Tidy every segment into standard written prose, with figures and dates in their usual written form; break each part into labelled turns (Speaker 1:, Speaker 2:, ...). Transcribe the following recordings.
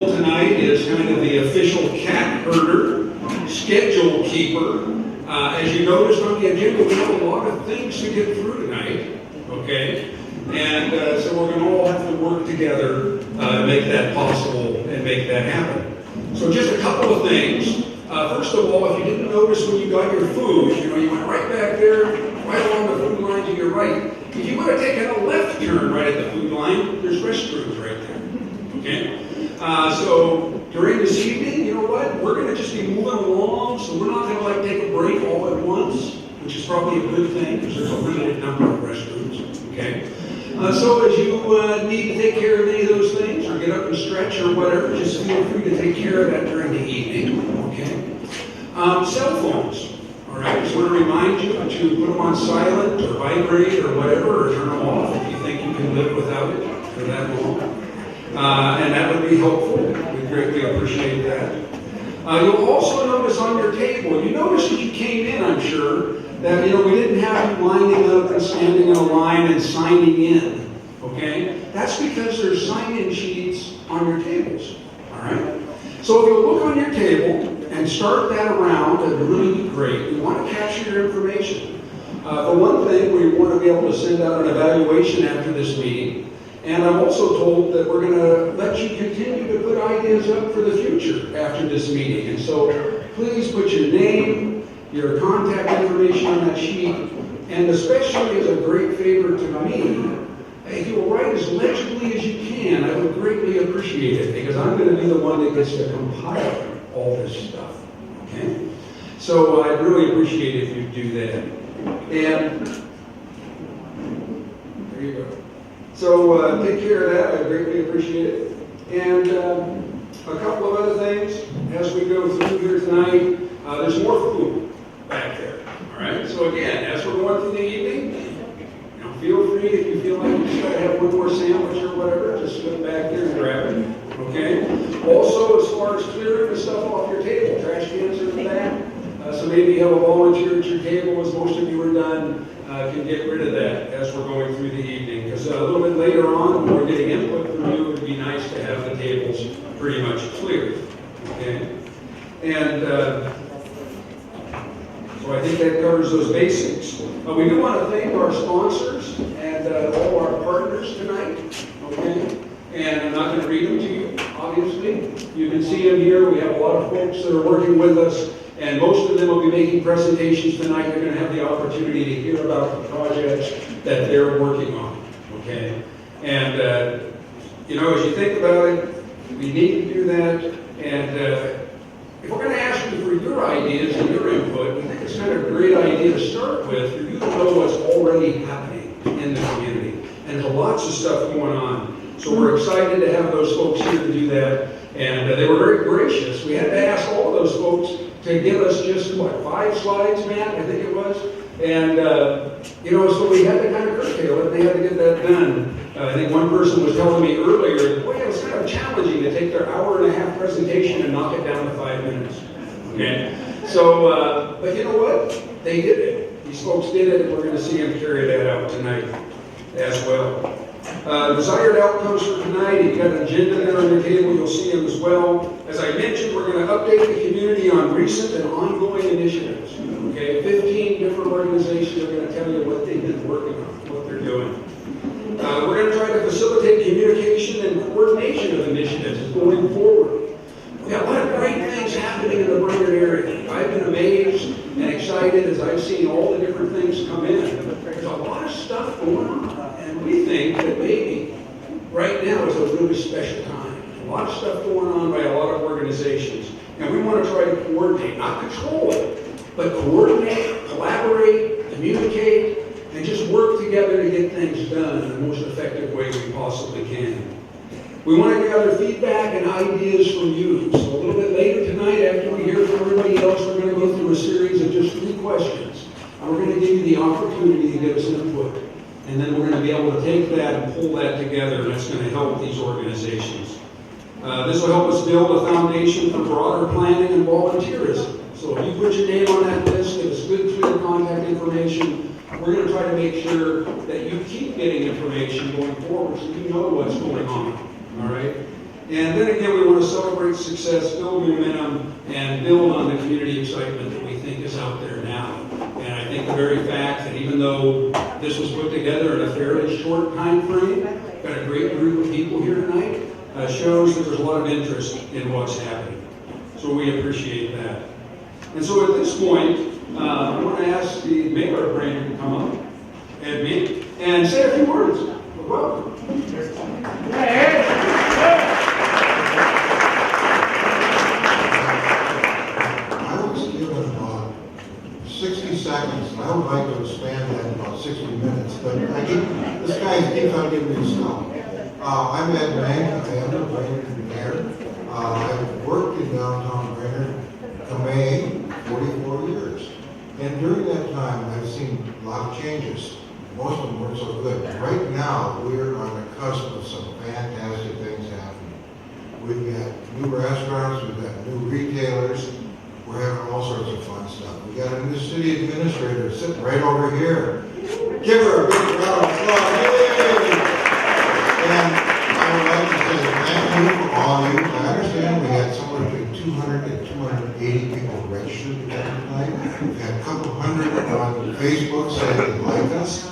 Speaker 1: Tonight is kind of the official cat herder, schedule keeper. As you noticed on the agenda, we have a lot of things to get through tonight, okay? And so we're going to all have to work together to make that possible and make that happen. So just a couple of things. First of all, if you didn't notice when you got your food, you went right back there, right along the food line to your right. If you would have taken a left turn right at the food line, there's restrooms right there, okay? So during this evening, you know what? We're going to just be moving along, so we're not going to take a break all at once, which is probably a good thing because there's a limited number of restrooms. Okay. So as you need to take care of any of those things, or get up and stretch or whatever, just feel free to take care of that during the evening. Okay. Cell phones. All right. Just want to remind you to put them on silent or vibrate or whatever, or turn them off if you think you can live without it for that long. And that would be helpful. We greatly appreciate that. You'll also notice on your table, you noticed as you came in, I'm sure, that we didn't have you lining up and standing in a line and signing in. Okay? That's because there's sign-in sheets on your tables. All right? So if you'll look on your table and start that around, it would really be great. We want to capture your information. For one thing, we want to be able to send out an evaluation after this meeting. And I'm also told that we're going to let you continue to put ideas up for the future after this meeting. And so please put your name, your contact information on that sheet, and especially as a great favor to me, if you'll write as legibly as you can, I would greatly appreciate it, because I'm going to be the one that gets to compile all this stuff. Okay? So I'd really appreciate it if you do that. And there you go. So take care of that. I greatly appreciate it. And a couple of other things as we go through here tonight. There's more food back there. All right. So again, as we're going through the evening, feel free if you feel like you just got to have one more sandwich or whatever, just go back there and grab it. Okay. Also, as far as clearing the stuff off your table, trash cans are in the back. So maybe you have a volunteer at your table as most of you are done. Can get rid of that as we're going through the evening. Because a little bit later on, when we're getting input from you, it would be nice to have the tables pretty much clear. Okay? And so I think that covers those basics. We do want to thank our sponsors and all our partners tonight. Okay? And I'm not going to read them to you, obviously. You can see them here. We have a lot of folks that are working with us. And most of them will be making presentations tonight. You're going to have the opportunity to hear about the projects that they're working on. Okay? And, as you think about it, we need to do that. And if we're going to ask you for your ideas and your input, we think it's kind of a great idea to start with for you to know what's already happening in the community. And there's lots of stuff going on. So we're excited to have those folks here to do that. And they were very gracious. We had to ask all of those folks to give us just, 5 slides, Matt, I think it was. And, so we had to kind of curtail it. They had to get that done. I think one person was telling me earlier, boy, it was kind of challenging to take their hour-and-a-half presentation and knock it down to 5 minutes. Okay? So, but you know what? They did it. These folks did it, and we're going to see them carry that out tonight as well. Desired outcomes for tonight, you've got an agenda there on your table, you'll see them as well. As I mentioned, we're going to update the community on recent and ongoing initiatives. Okay, 15 different organizations are going to tell you what they've been working on, what they're doing. We're going to try to facilitate communication and coordination of initiatives going forward. We have a lot of great things happening in the Brainerd area. I've been amazed and excited as I've seen all the different things come in. There's a lot of stuff going on. And we think that maybe right now is a really special time. A lot of stuff going on by a lot of organizations. And we want to try to coordinate, not control it, but coordinate, collaborate, communicate, and just work together to get things done in the most effective way we possibly can. We want to gather feedback and ideas from you. So a little bit later tonight, after we hear from everybody else, we're going to go through a series of just 3 questions. And we're going to give you the opportunity to give us input. And then we're going to be able to take that and pull that together, and that's going to help these organizations. This will help us build a foundation for broader planning and volunteerism. So if you put your name on that list, give us good, clear contact information. We're going to try to make sure that you keep getting information going forward so you know what's going on. All right? And then again, we want to celebrate success, build momentum, and build on the community excitement that we think is out there now. And I think the very fact that even though this was put together in a fairly short time frame, got a great group of people here tonight, shows that there's a lot of interest in what's happening. So we appreciate that. And so at this point, I want to ask the mayor of Brainerd to come up and meet and say a few words. Welcome.
Speaker 2: I was given about 60 seconds, and I would like to expand that in about 60 minutes, but this guy keeps on giving me stuff. I'm Ed Mang, I am the Brainerd mayor. I've worked in downtown Brainerd, May, 44 years. And during that time, I've seen a lot of changes. Most of them weren't so good. Right now, we're on the cusp of some fantastic things happening. We've got new restaurants, we've got new retailers, we're having all sorts of fun stuff. We got a new city administrator sitting right over here. Give her a big round of applause. Yay! And I would like to say thank you for all of you. I understand we had somewhere between 200 and 280 people registered to come tonight. We've had a couple hundred on Facebook saying they like us.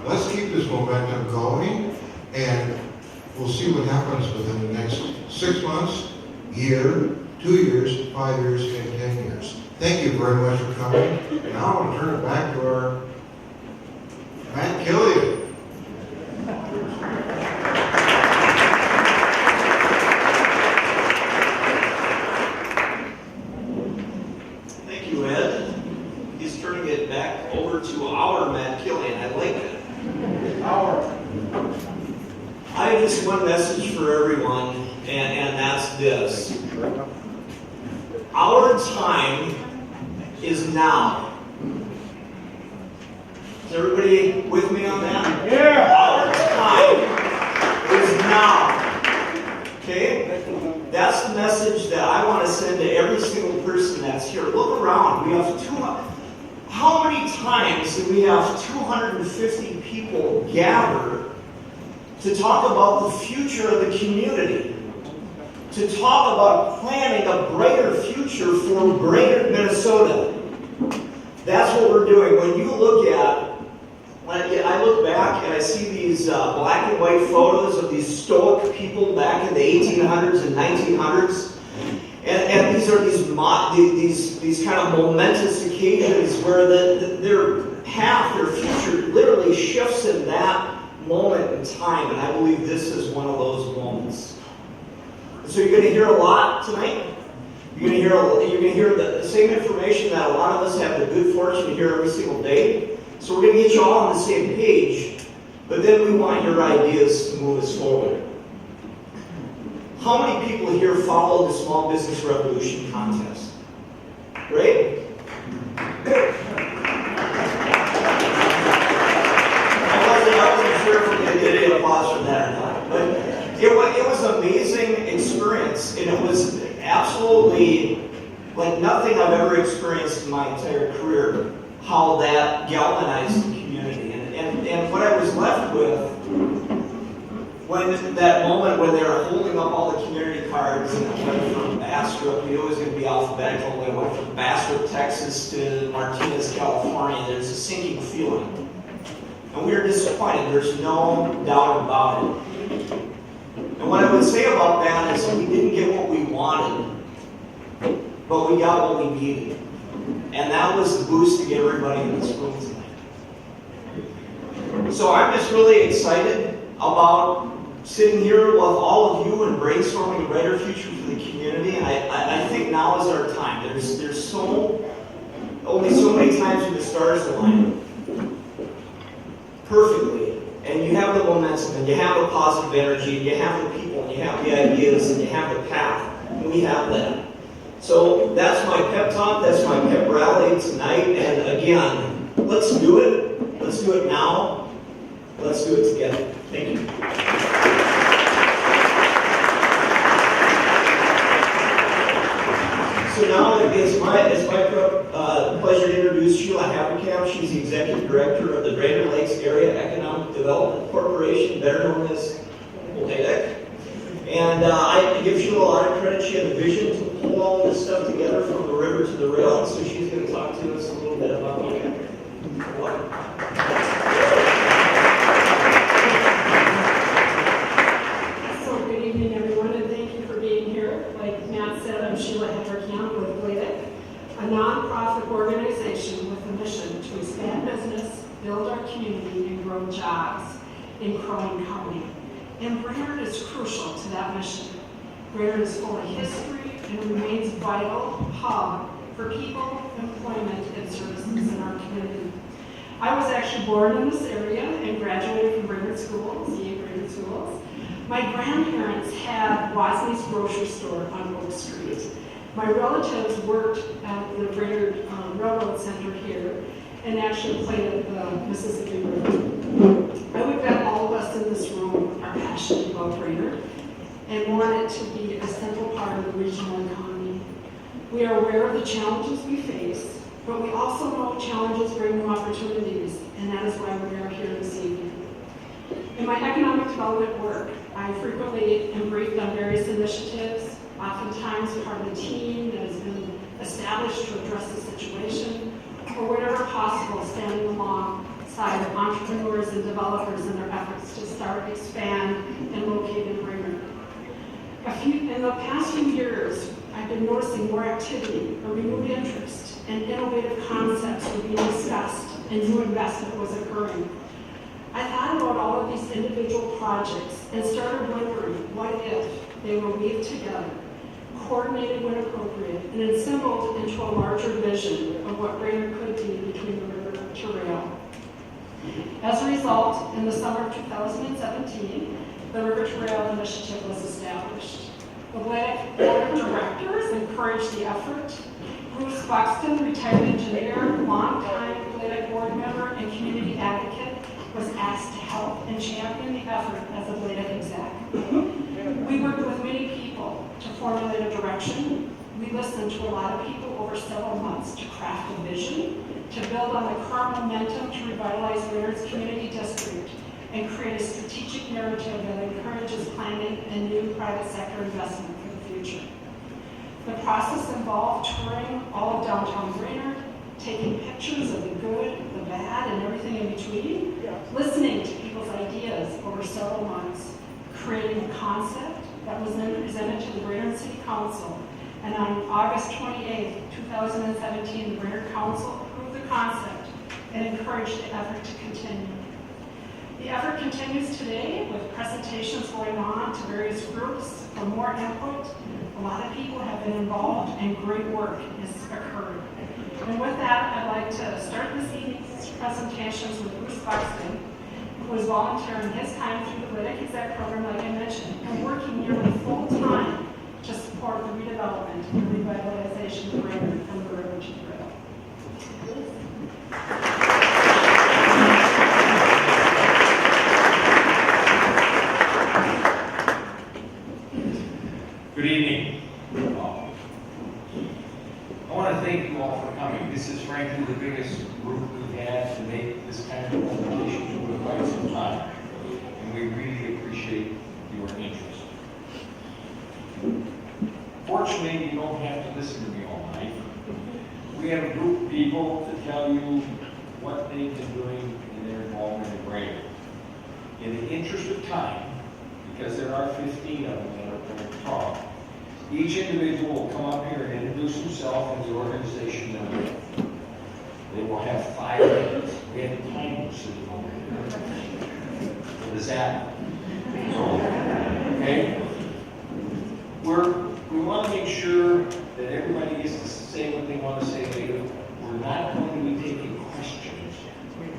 Speaker 2: Let's keep this momentum going, and we'll see what happens within the next 6 months, year, 2 years, 5 years, and 10 years. Thank you very much for coming. And I want to turn it back to our Matt Killian.
Speaker 3: Thank you, Ed. He's turning it back over to our Matt Killian. I like that. I have just one message for everyone, and that's this. Our time is now. Is everybody with me on that?
Speaker 4: Yeah.
Speaker 3: Our time is now. Okay? That's the message that I want to send to every single person that's here. Look around. We have how many times do we have 250 people gather to talk about the future of the community? To talk about planning a brighter future for Brainerd, Minnesota. That's what we're doing. When you look at, I look back and I see these black and white photos of these stoic people back in the 1800s and 1900s. And these are these kind of momentous occasions where their path, their future literally shifts in that moment in time. And I believe this is one of those moments. So you're going to hear a lot tonight. You're going to hear the same information that a lot of us have the good fortune to hear every single day. So we're going to get you all on the same page, but then we want your ideas to move us forward. How many people here follow the Small Business Revolution contest? Great? Good. I wasn't sure if we could get any applause from that or not, but it was an amazing experience, and it was absolutely like nothing I've ever experienced in my entire career, how that galvanized the community. And what I was left with, when that moment when they were holding up all the community cards, and it went from Bastrop, we knew it was going to be alphabetical, it went from Bastrop, Texas to Martinez, California, there's a sinking feeling. And we were disappointed, there's no doubt about it. And what I would say about that is we didn't get what we wanted, but we got what we needed. And that was the boost to get everybody in this room tonight. So I'm just really excited about sitting here with all of you and brainstorming a brighter future for the community. And I think now is our time. There's only so many times when the stars align perfectly. And you have the momentum, and you have the positive energy, and you have the people, and you have the ideas, and you have the path. And we have that. So that's my pep talk, that's my pep rally tonight. And again, let's do it. Let's do it now. Let's do it together. Thank you. So now it's my pleasure to introduce Sheila Haberkamp. She's the Executive Director of the Brainerd Lakes Area Economic Development Corporation, better known as BLAEDC. And it gives you a lot of credit. She had a vision to pull all this stuff together from the river to the rail, and so she's going to talk to us a little bit about what.
Speaker 4: So good evening, everyone, and thank you for being here. Like Matt said, I'm Sheila Hedrick-Young with BLAEDC, a nonprofit organization with a mission to expand business, build our community, and grow jobs in Crow County. And Brainerd is crucial to that mission. Brainerd is full of history and remains a vital hub for people, employment, and services in our community. I was actually born in this area and graduated from Brainerd Schools, Brainerd Schools. My grandparents had Wozni Grocery Store on Oak Street. My relatives worked at the Brainerd Railroad Center here and actually played at the Mississippi River. I would bet all of us in this room are passionate about Brainerd and want it to be a central part of the regional economy. We are aware of the challenges we face, but we also know challenges bring new opportunities, and that is why we are here this evening. In my economic development work, I frequently am briefed on various initiatives, oftentimes part of a team that has been established to address the situation, or whenever possible, standing alongside entrepreneurs and developers in their efforts to start, expand, and locate in Brainerd. In the past few years, I've been noticing more activity, a renewed interest, and innovative concepts were being discussed, and new investment was occurring. I thought about all of these individual projects and started wondering what if they were weaved together, coordinated when appropriate, and assembled into a larger vision of what Brainerd could be between the river to rail. As a result, in the summer of 2017, the River to Rail initiative was established. The BLAEDC Board of Directors encouraged the effort. Bruce Buxton, retired engineer, longtime BLAEDC board member, and community advocate, was asked to help and champion the effort as a BLAEDC exec. We worked with many people to formulate a direction. We listened to a lot of people over several months to craft a vision, to build on the current momentum to revitalize Brainerd's community district and create a strategic narrative that encourages planning and new private sector investment for the future. The process involved touring all of downtown Brainerd, taking pictures of the good, the bad, and everything in between, listening to people's ideas over several months, creating a concept that was then presented to the Brainerd City Council, and on August 28, 2017, the Brainerd Council approved the concept and encouraged the effort to continue. The effort continues today with presentations going on to various groups for more input. A lot of people have been involved and great work has occurred. And with that, I'd like to start this evening's presentations with Bruce Buxton, who is volunteering his time through the BLAEDC exec program, like I mentioned, and working nearly full time to support the redevelopment and revitalization of Brainerd from the river to the rail.
Speaker 5: Good evening. I want to thank you all for coming. This is frankly the biggest group we've had to make this kind of presentation for quite some time, and we really appreciate your interest. Fortunately, you don't have to listen to me all night. We have a group of people to tell you what they've been doing in their involvement in Brainerd. In the interest of time, because there are 15 of them that are going to talk, each individual will come up here and introduce himself and the organization they're with. They will have 5 minutes. We have a timer sitting over here. What is that? Okay? We want to make sure that everybody gets to say what they want to say later. We're not going to be taking questions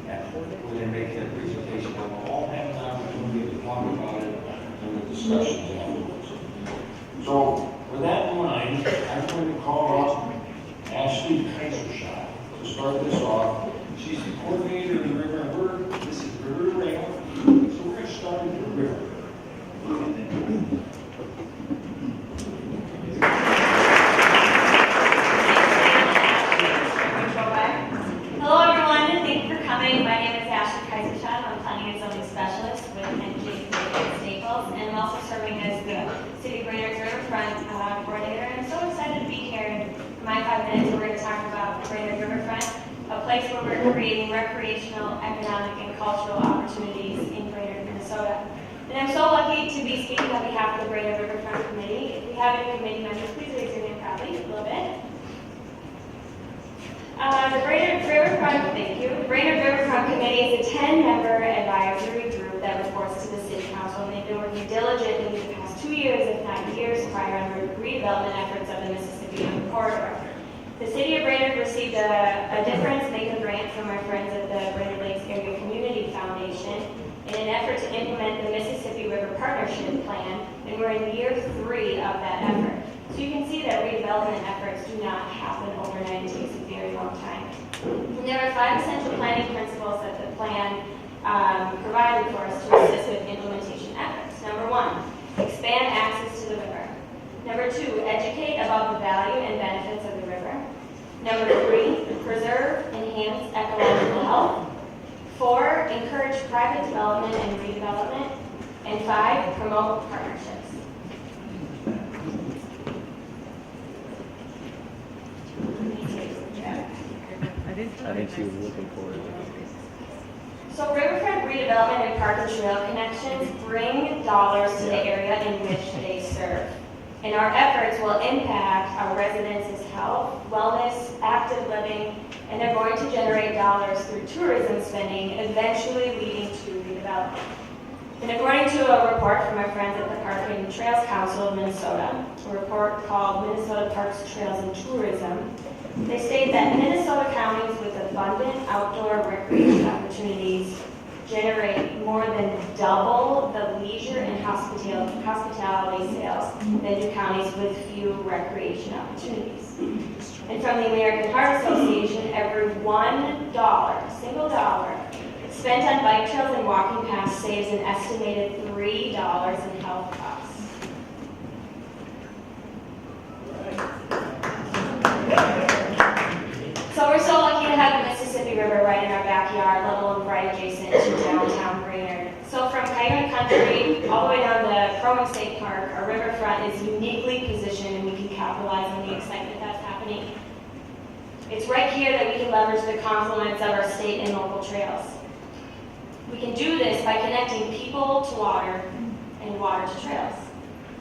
Speaker 5: when they make their presentation, but we'll all have an opportunity to talk about it in the discussions afterwards. So, with that in mind, I'm going to call up Ashley Kaisershot to start this off. She's the coordinator of the river, and this is River to Rail, so we're going to start with the river.
Speaker 6: Hello everyone, and thank you for coming. My name is Ashley Kaisershot. I'm a planning and zoning specialist with NJ Staples, and I'm also serving as the place where we're creating recreational, economic, and cultural opportunities in Brainerd, Minnesota. And I'm so lucky to be speaking on behalf of the Brainerd Riverfront Committee. If we have any committee members, please raise your hand proudly a little bit. The Brainerd Riverfront, thank you. The Brainerd Riverfront Committee is a 10-member advisory group that reports to the City Council, and they've been working diligently the past 2 years, if not years, prior on the redevelopment efforts of the Mississippi River corridor. The City of Brainerd received a difference-maker grant from our friends at the Brainerd Lakes Area Community Foundation in an effort to implement the Mississippi River Partnership Plan, and we're in year 3 of that effort. So you can see that redevelopment efforts do not happen overnight. It takes a very long time. And there are 5 essential planning principles that the plan provided for us to assist with implementation efforts. Number 1, expand access to the river. Number 2, educate about the value and benefits of the river. Number 3, preserve, enhance ecological health. 4, encourage private development and redevelopment. And 5, promote partnerships.
Speaker 7: I think she was looking forward to it.
Speaker 6: So riverfront redevelopment and park and trail connections bring dollars to the area in which they serve. And our efforts will impact our residents' health, wellness, active living, and they're going to generate dollars through tourism spending, eventually leading to redevelopment. And according to a report from our friends at the Park and Trails Council of Minnesota, a report called Minnesota Parks, Trails, and Tourism, they state that Minnesota counties with abundant outdoor recreation opportunities generate more than double the leisure and hospitality sales than do counties with few recreation opportunities. And from the American Heart Association, every $1, single dollar, spent on bike trails and walking paths saves an estimated $3 in health costs. So we're so lucky to have the Mississippi River right in our backyard, let alone right adjacent to downtown Brainerd. So from Coyote Country all the way down to Crow State Park, our riverfront is uniquely positioned and we can capitalize on the excitement that's happening. It's right here that we can leverage the confluence of our state and local trails. We can do this by connecting people to water and water to trails.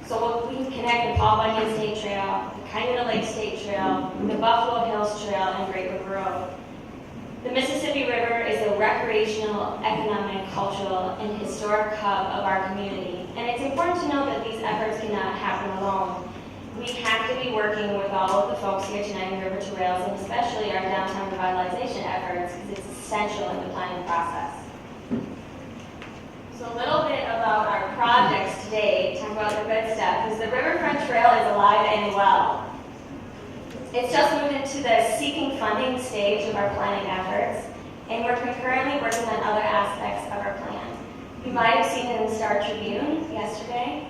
Speaker 6: So we can connect the Paul Bunyan State Trail, the Coyote Lake State Trail, the Buffalo Hills Trail, and Great River Road. The Mississippi River is a recreational, economic, cultural, and historic hub of our community. And it's important to note that these efforts cannot happen alone. We have to be working with all of the folks here tonight in River to Rails, and especially our downtown revitalization efforts, because it's essential in the planning process. So a little bit about our projects today, talk about the good stuff, is the Riverfront Trail is alive and well. It's just moved into the seeking funding stage of our planning efforts, and we're concurrently working on other aspects of our plan. You might have seen it in the Star Tribune yesterday.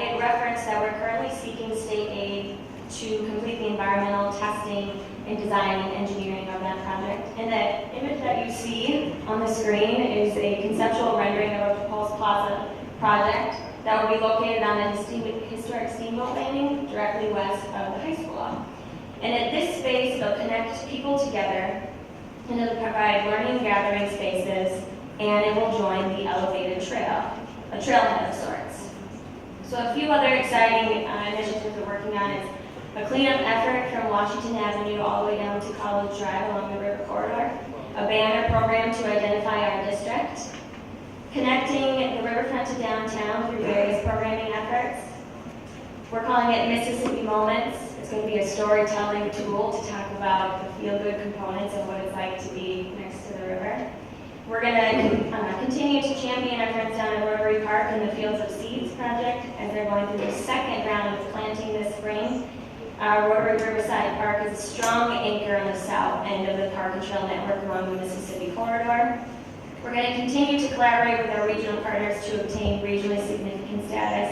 Speaker 6: It referenced that we're currently seeking state aid to complete the environmental testing and design and engineering of that project. And the image that you see on the screen is a conceptual rendering of a proposed plaza project that will be located on the historic steamboat landing directly west of the high school. And at this space, it'll connect people together, and it'll provide learning and gathering spaces, and it will join the elevated trail, a trailhead of sorts. So a few other exciting initiatives we're working on is a cleanup effort from Washington Avenue all the way down to College Drive along the river corridor, a banner program to identify our district, connecting the riverfront to downtown through various programming efforts. We're calling it Mississippi Moments. It's going to be a storytelling tool to talk about the feel-good components of what it's like to be next to the river. We're going to continue to champion our friends down at Rotary Park in the Fields of Seeds project as they're going through the second round of planting this spring. Rotary Riverside Park is a strong anchor on the south end of the Park and Trail network along the Mississippi corridor. We're going to continue to collaborate with our regional partners to obtain regionally significant status.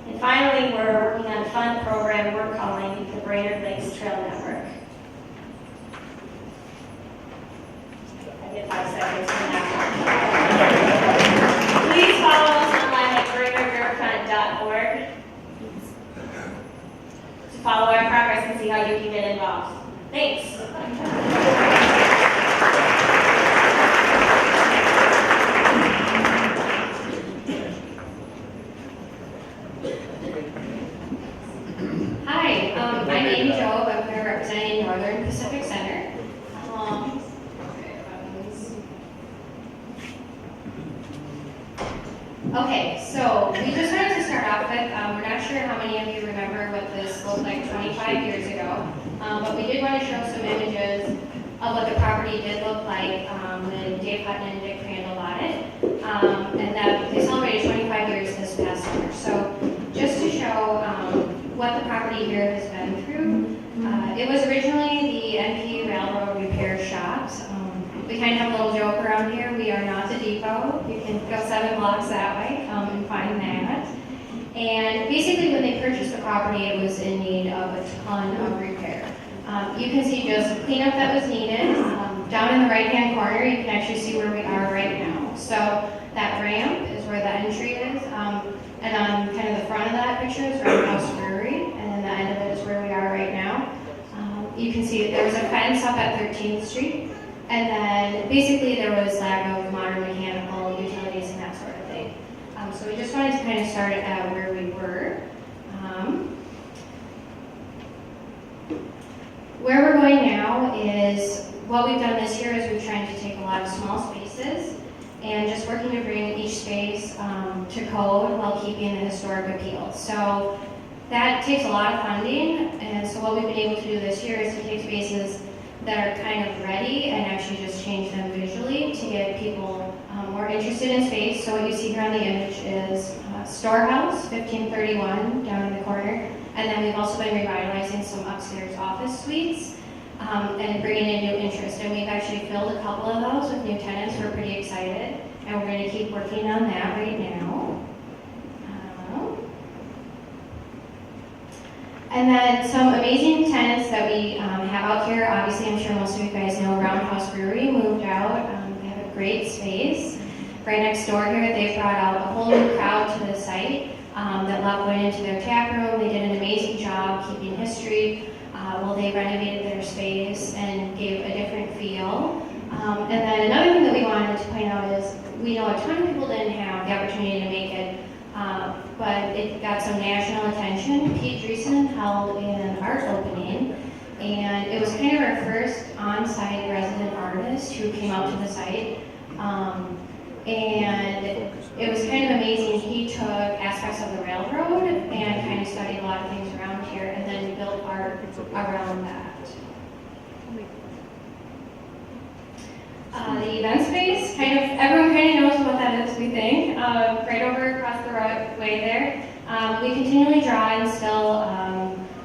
Speaker 6: And finally, we're working on a fun program we're calling the Brainerd Lakes Trail Network. I get 5 seconds for that. Please follow us online at brainerdriverfront.org to follow our progress and see how you can get involved. Thanks.
Speaker 8: looked like 25 years ago. But we did want to show some images of what the property did look like when Dave Hutton and Dick Crandall bought it. And that they celebrated 25 years this past summer. So just to show what the property here has been through, it was originally the NP Railroad Repair Shops. We kind of have a little joke around here. We are not the depot. You can go 7 blocks that way and find that. And basically when they purchased the property, it was in need of a ton of repair. You can see just cleanup that was needed. Down in the right-hand corner, you can actually see where we are right now. So that ramp is where the entry is. And on kind of the front of that picture is Roundhouse Brewery. And then the end of it is where we are right now. You can see there was a fence up at 13th Street. And then basically there was lack of modern mechanical utilities and that sort of thing. So we just wanted to kind of start at where we were. Where we're going now is, what we've done this year is we've tried to take a lot of small spaces and just working to bring each space to code while keeping the historic appeal. So that takes a lot of funding, and so what we've been able to do this year is to take spaces that are kind of ready and actually just change them visually to get people more interested in space. So what you see here on the image is Storehouse, 1531, down in the corner. And then we've also been revitalizing some upstairs office suites and bringing in new interest. And we've actually filled a couple of those with new tenants. We're pretty excited. And we're going to keep working on that right now. And then some amazing tenants that we have out here. Obviously, I'm sure most of you guys know Roundhouse Brewery moved out. They have a great space. Right next door here, they've brought out a whole new crowd to the site that loved going into their tap room. They did an amazing job keeping history while they renovated their space and gave a different feel. And then another thing that we wanted to point out is we know a ton of people didn't have the opportunity to make it, but it got some national attention. Pete Dreesen held an art opening, and it was kind of our first on-site resident artist who came out to the site. And it was kind of amazing. He took aspects of the railroad and kind of studied a lot of things around here and then built art around that. The event space, everyone kind of knows what that is, we think. Right over across the way there. We continually draw in still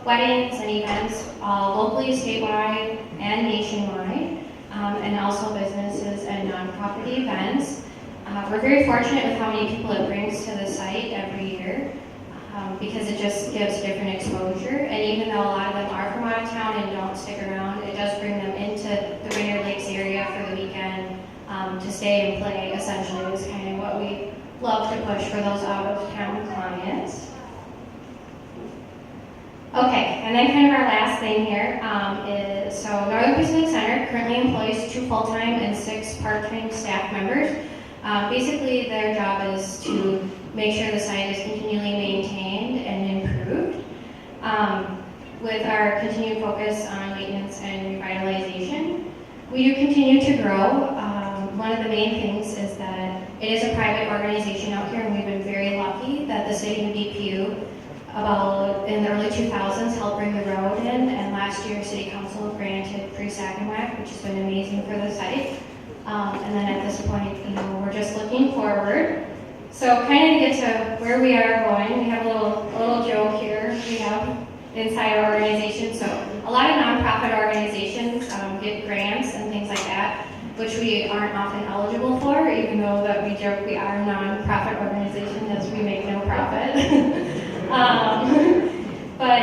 Speaker 8: weddings and events locally, statewide, and nationwide, and also businesses and nonprofit events. We're very fortunate with how many people it brings to the site every year because it just gives different exposure. And even though a lot of them are from out of town and don't stick around, it does bring them into the Brainerd Lakes area for the weekend to stay and play, essentially, is kind of what we love to push for those out-of-town clients. Okay, and then kind of our last thing here is, so Northern Pacific Center currently employs 2 full-time and 6 part-time staff members. Basically, their job is to make sure the site is continually maintained and improved. With our continued focus on maintenance and revitalization, we do continue to grow. One of the main things is that it is a private organization out here, and we've been very lucky that the city and DPU in the early 2000s helped bring the road in, and last year City Council granted free sack and whack, which has been amazing for the site. And then at this point, we're just looking forward. So kind of to get to where we are going, we have a little joke here we have inside our organization. So a lot of nonprofit organizations get grants and things like that, which we aren't often eligible for, even though that we joke we are a nonprofit organization as we make no profit. But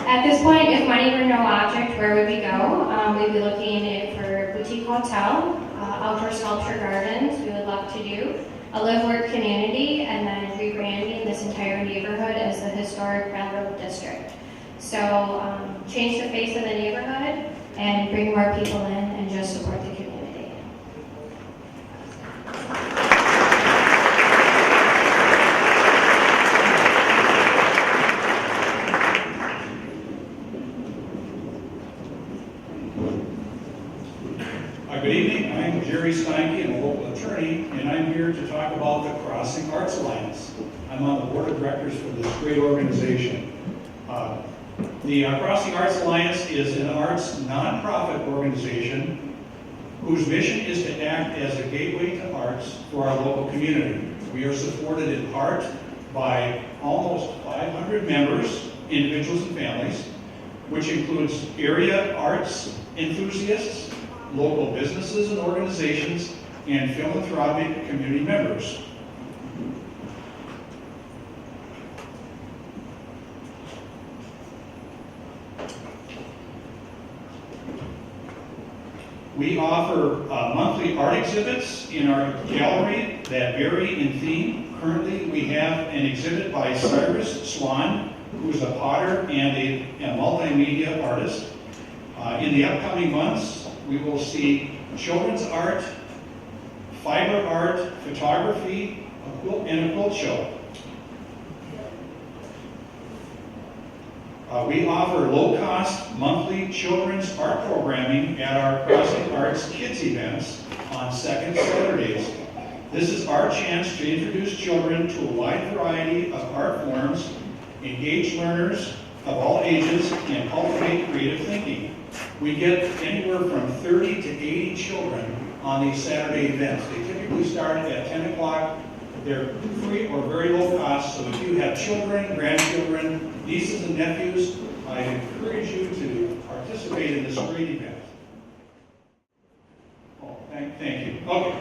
Speaker 8: at this point, if money were no object, where would we go? We'd be looking for a boutique hotel, outdoor sculpture gardens, we would love to do, a live-work community, and then rebranding this entire neighborhood as the historic railroad district. So change the face of the neighborhood and bring more people in and just support the community.
Speaker 9: Good evening, I'm Jerry Steinke, I'm a local attorney, and I'm here to talk about the Crossing Arts Alliance. I'm on the board of directors for this great organization. The Crossing Arts Alliance is an arts nonprofit organization whose mission is to act as a gateway to arts for our local community. We are supported in part by almost 500 members, individuals and families, which includes area arts enthusiasts, local businesses and organizations, and philanthropic community members. We offer monthly art exhibits in our gallery that vary in theme. Currently, we have an exhibit by Cyrus Swan, who's a potter and a multimedia artist. In the upcoming months, we will see children's art, fiber art, photography, and a quilt show. We offer low-cost monthly children's art programming at our Crossing Arts Kids events on second Saturdays. This is our chance to introduce children to a wide variety of art forms, engage learners of all ages, and cultivate creative thinking. We get anywhere from 30 to 80 children on these Saturday events. They typically start at 10 o'clock. They're free or very low cost, so if you have children, grandchildren, nieces and nephews, I encourage you to participate in this great event. Oh, thank you. Okay.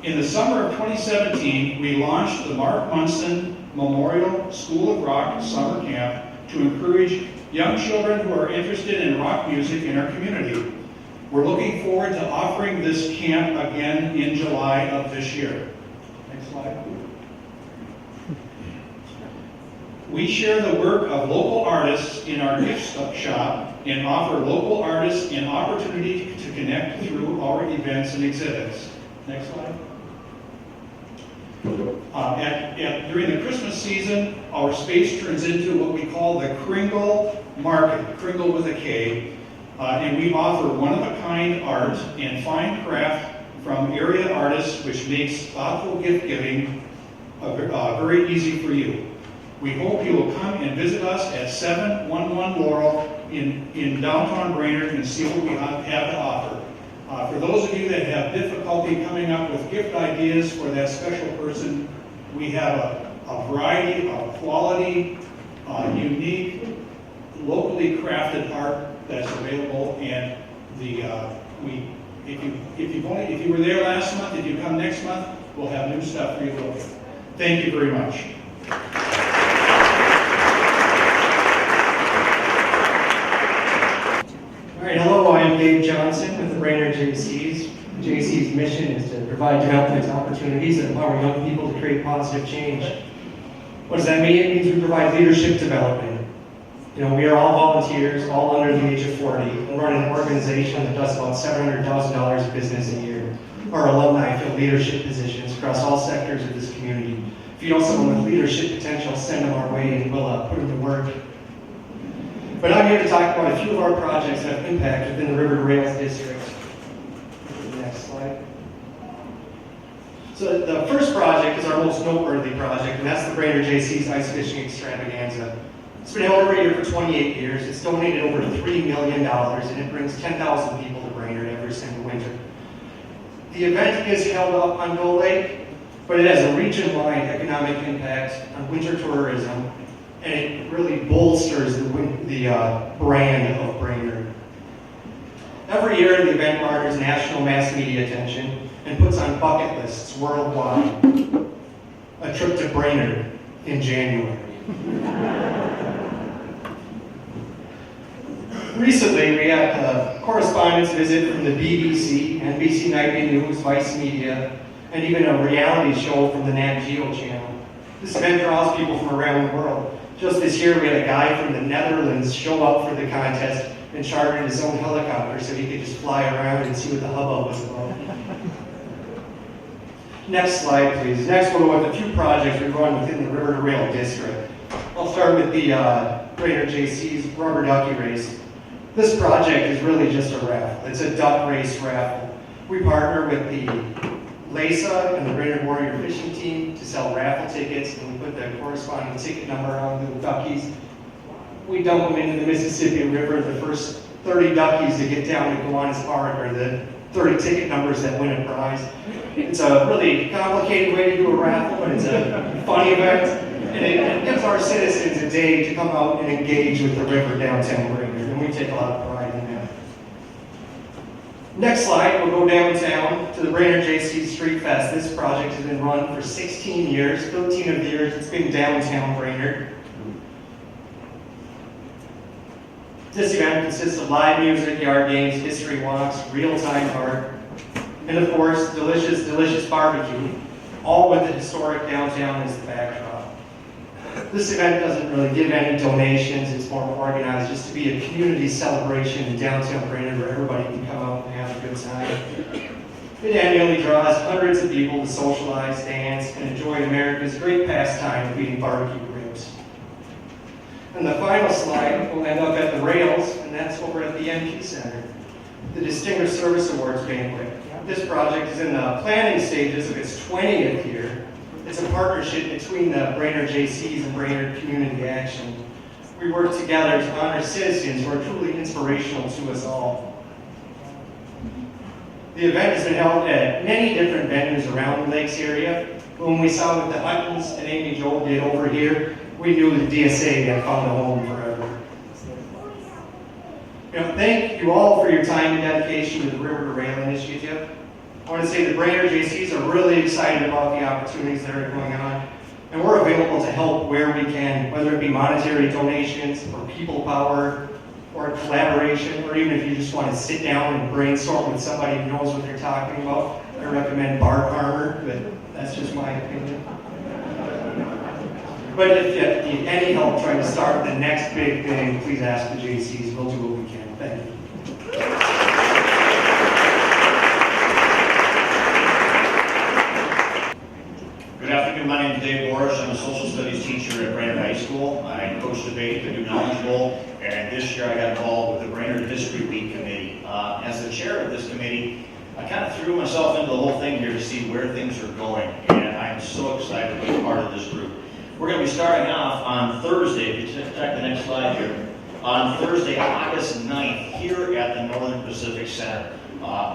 Speaker 9: In the summer of 2017, we launched the Mark Munson Memorial School of Rock Summer Camp to encourage young children who are interested in rock music in our community. We're looking forward to offering this camp again in July of this year. Next slide. We share the work of local artists in our gift shop and offer local artists an opportunity to connect through our events and exhibits. Next slide. During the Christmas season, our space turns into what we call the Kringle Market, Kringle with a K, and we offer one-of-a-kind art and fine craft from area artists, which makes thoughtful gift giving very easy for you. We hope you will come and visit us at 711 Laurel in downtown Brainerd and see what we have to offer. For those of you that have difficulty coming up with gift ideas for that special person, we have a variety of quality, unique, locally crafted art that's available. And if you were there last month, if you come next month, we'll have new stuff for you to look at. Thank you very much.
Speaker 10: All right, hello, I am Dave Johnson with the Brainerd JCs. The JC's mission is to provide development opportunities that empower young people to create positive change. What does that mean? It means we provide leadership development. You know, we are all volunteers, all under the age of 40, and run an organization that does about $700,000 of business a year. Our alumni fill leadership positions across all sectors of this community. If you know someone with leadership potential, send them our way and we'll put them to work. But I'm here to talk about a few of our projects that have impact within the River to Rails district. Next slide. So the first project is our most noteworthy project, and that's the Brainerd JC's Ice Fishing Extravaganza. It's been held every year for 28 years. It's donated over $3 million, and it brings 10,000 people to Brainerd every single winter. The event is held up on Gull Lake, but it has a region-wide economic impact on winter tourism, and it really bolsters the brand of Brainerd. Every year, the event garners national mass media attention and puts on bucket lists worldwide. A trip to Brainerd in January. Recently, we had a correspondence visit from the BBC, NBC Nightly News, Vice Media, and even a reality show from the Nat Geo channel. This event draws people from around the world. Just this year, we had a guy from the Netherlands show up for the contest and chartered his own helicopter so he could just fly around and see what the hubbub was about. Next slide, please. Next, we'll go with a few projects we run within the River to Rail district. I'll start with the Brainerd JC's Rubber Ducky Race. This project is really just a raffle. It's a duck race raffle. We partner with the LASA and the Brainerd Warrior Fishing Team to sell raffle tickets, and we put the corresponding ticket number on the duckies. we dump them into the Mississippi River. The first 30 duckies to get down to Kiwanis Park are the 30 ticket numbers that win a prize. It's a really complicated way to do a raffle, but it's a fun event. And it gives our citizens a day to come out and engage with the river downtown Brainerd, and we take a lot of pride in that. Next slide, we'll go downtown to the Brainerd JC Street Fest. This project has been run for 16 years, 13 of the years it's been downtown Brainerd. This event consists of live music, yard games, history walks, real-time art, and of course, delicious, delicious barbecue, all with the historic downtown as the backdrop. This event doesn't really give any donations, it's more organized just to be a community celebration in downtown Brainerd where everybody can come out and have a good time. It annually draws hundreds of people to socialize, dance, and enjoy America's great pastime of eating barbecue ribs. And the final slide will end up at the rails, and that's over at the NP Center, the Distinguished Service Awards banquet. This project is in the planning stages of its 20th year. It's a partnership between the Brainerd JCs and Brainerd Community Action. We work together to honor citizens who are truly inspirational to us all. The event has been held at many different venues around the Lakes area. When we saw what the Huttons and Amy Joel did over here, we knew the DSA had found a home forever. Thank you all for your time and dedication to the River to Rail initiative. I want to say the Brainerd JCs are really excited about the opportunities that are going on, and we're available to help where we can, whether it be monetary donations, or people power, or collaboration, or even if you just want to sit down and brainstorm with somebody who knows what they're talking about. I recommend Bark Armor, but that's just my opinion. But if you need any help trying to start the next big thing, please ask the JCs. We'll do what we can. Thank you.
Speaker 11: Good afternoon. My name is Dave Boris. I'm a social studies teacher at Brainerd High School. I coach debate, I do Knowledge Bowl, and this year I got involved with the Brainerd History Week committee. As the chair of this committee, I kind of threw myself into the whole thing here to see where things are going, and I'm so excited to be part of this group. We're going to be starting off on Thursday, if you check the next slide here, on Thursday, August 9th, here at the Northern Pacific Center.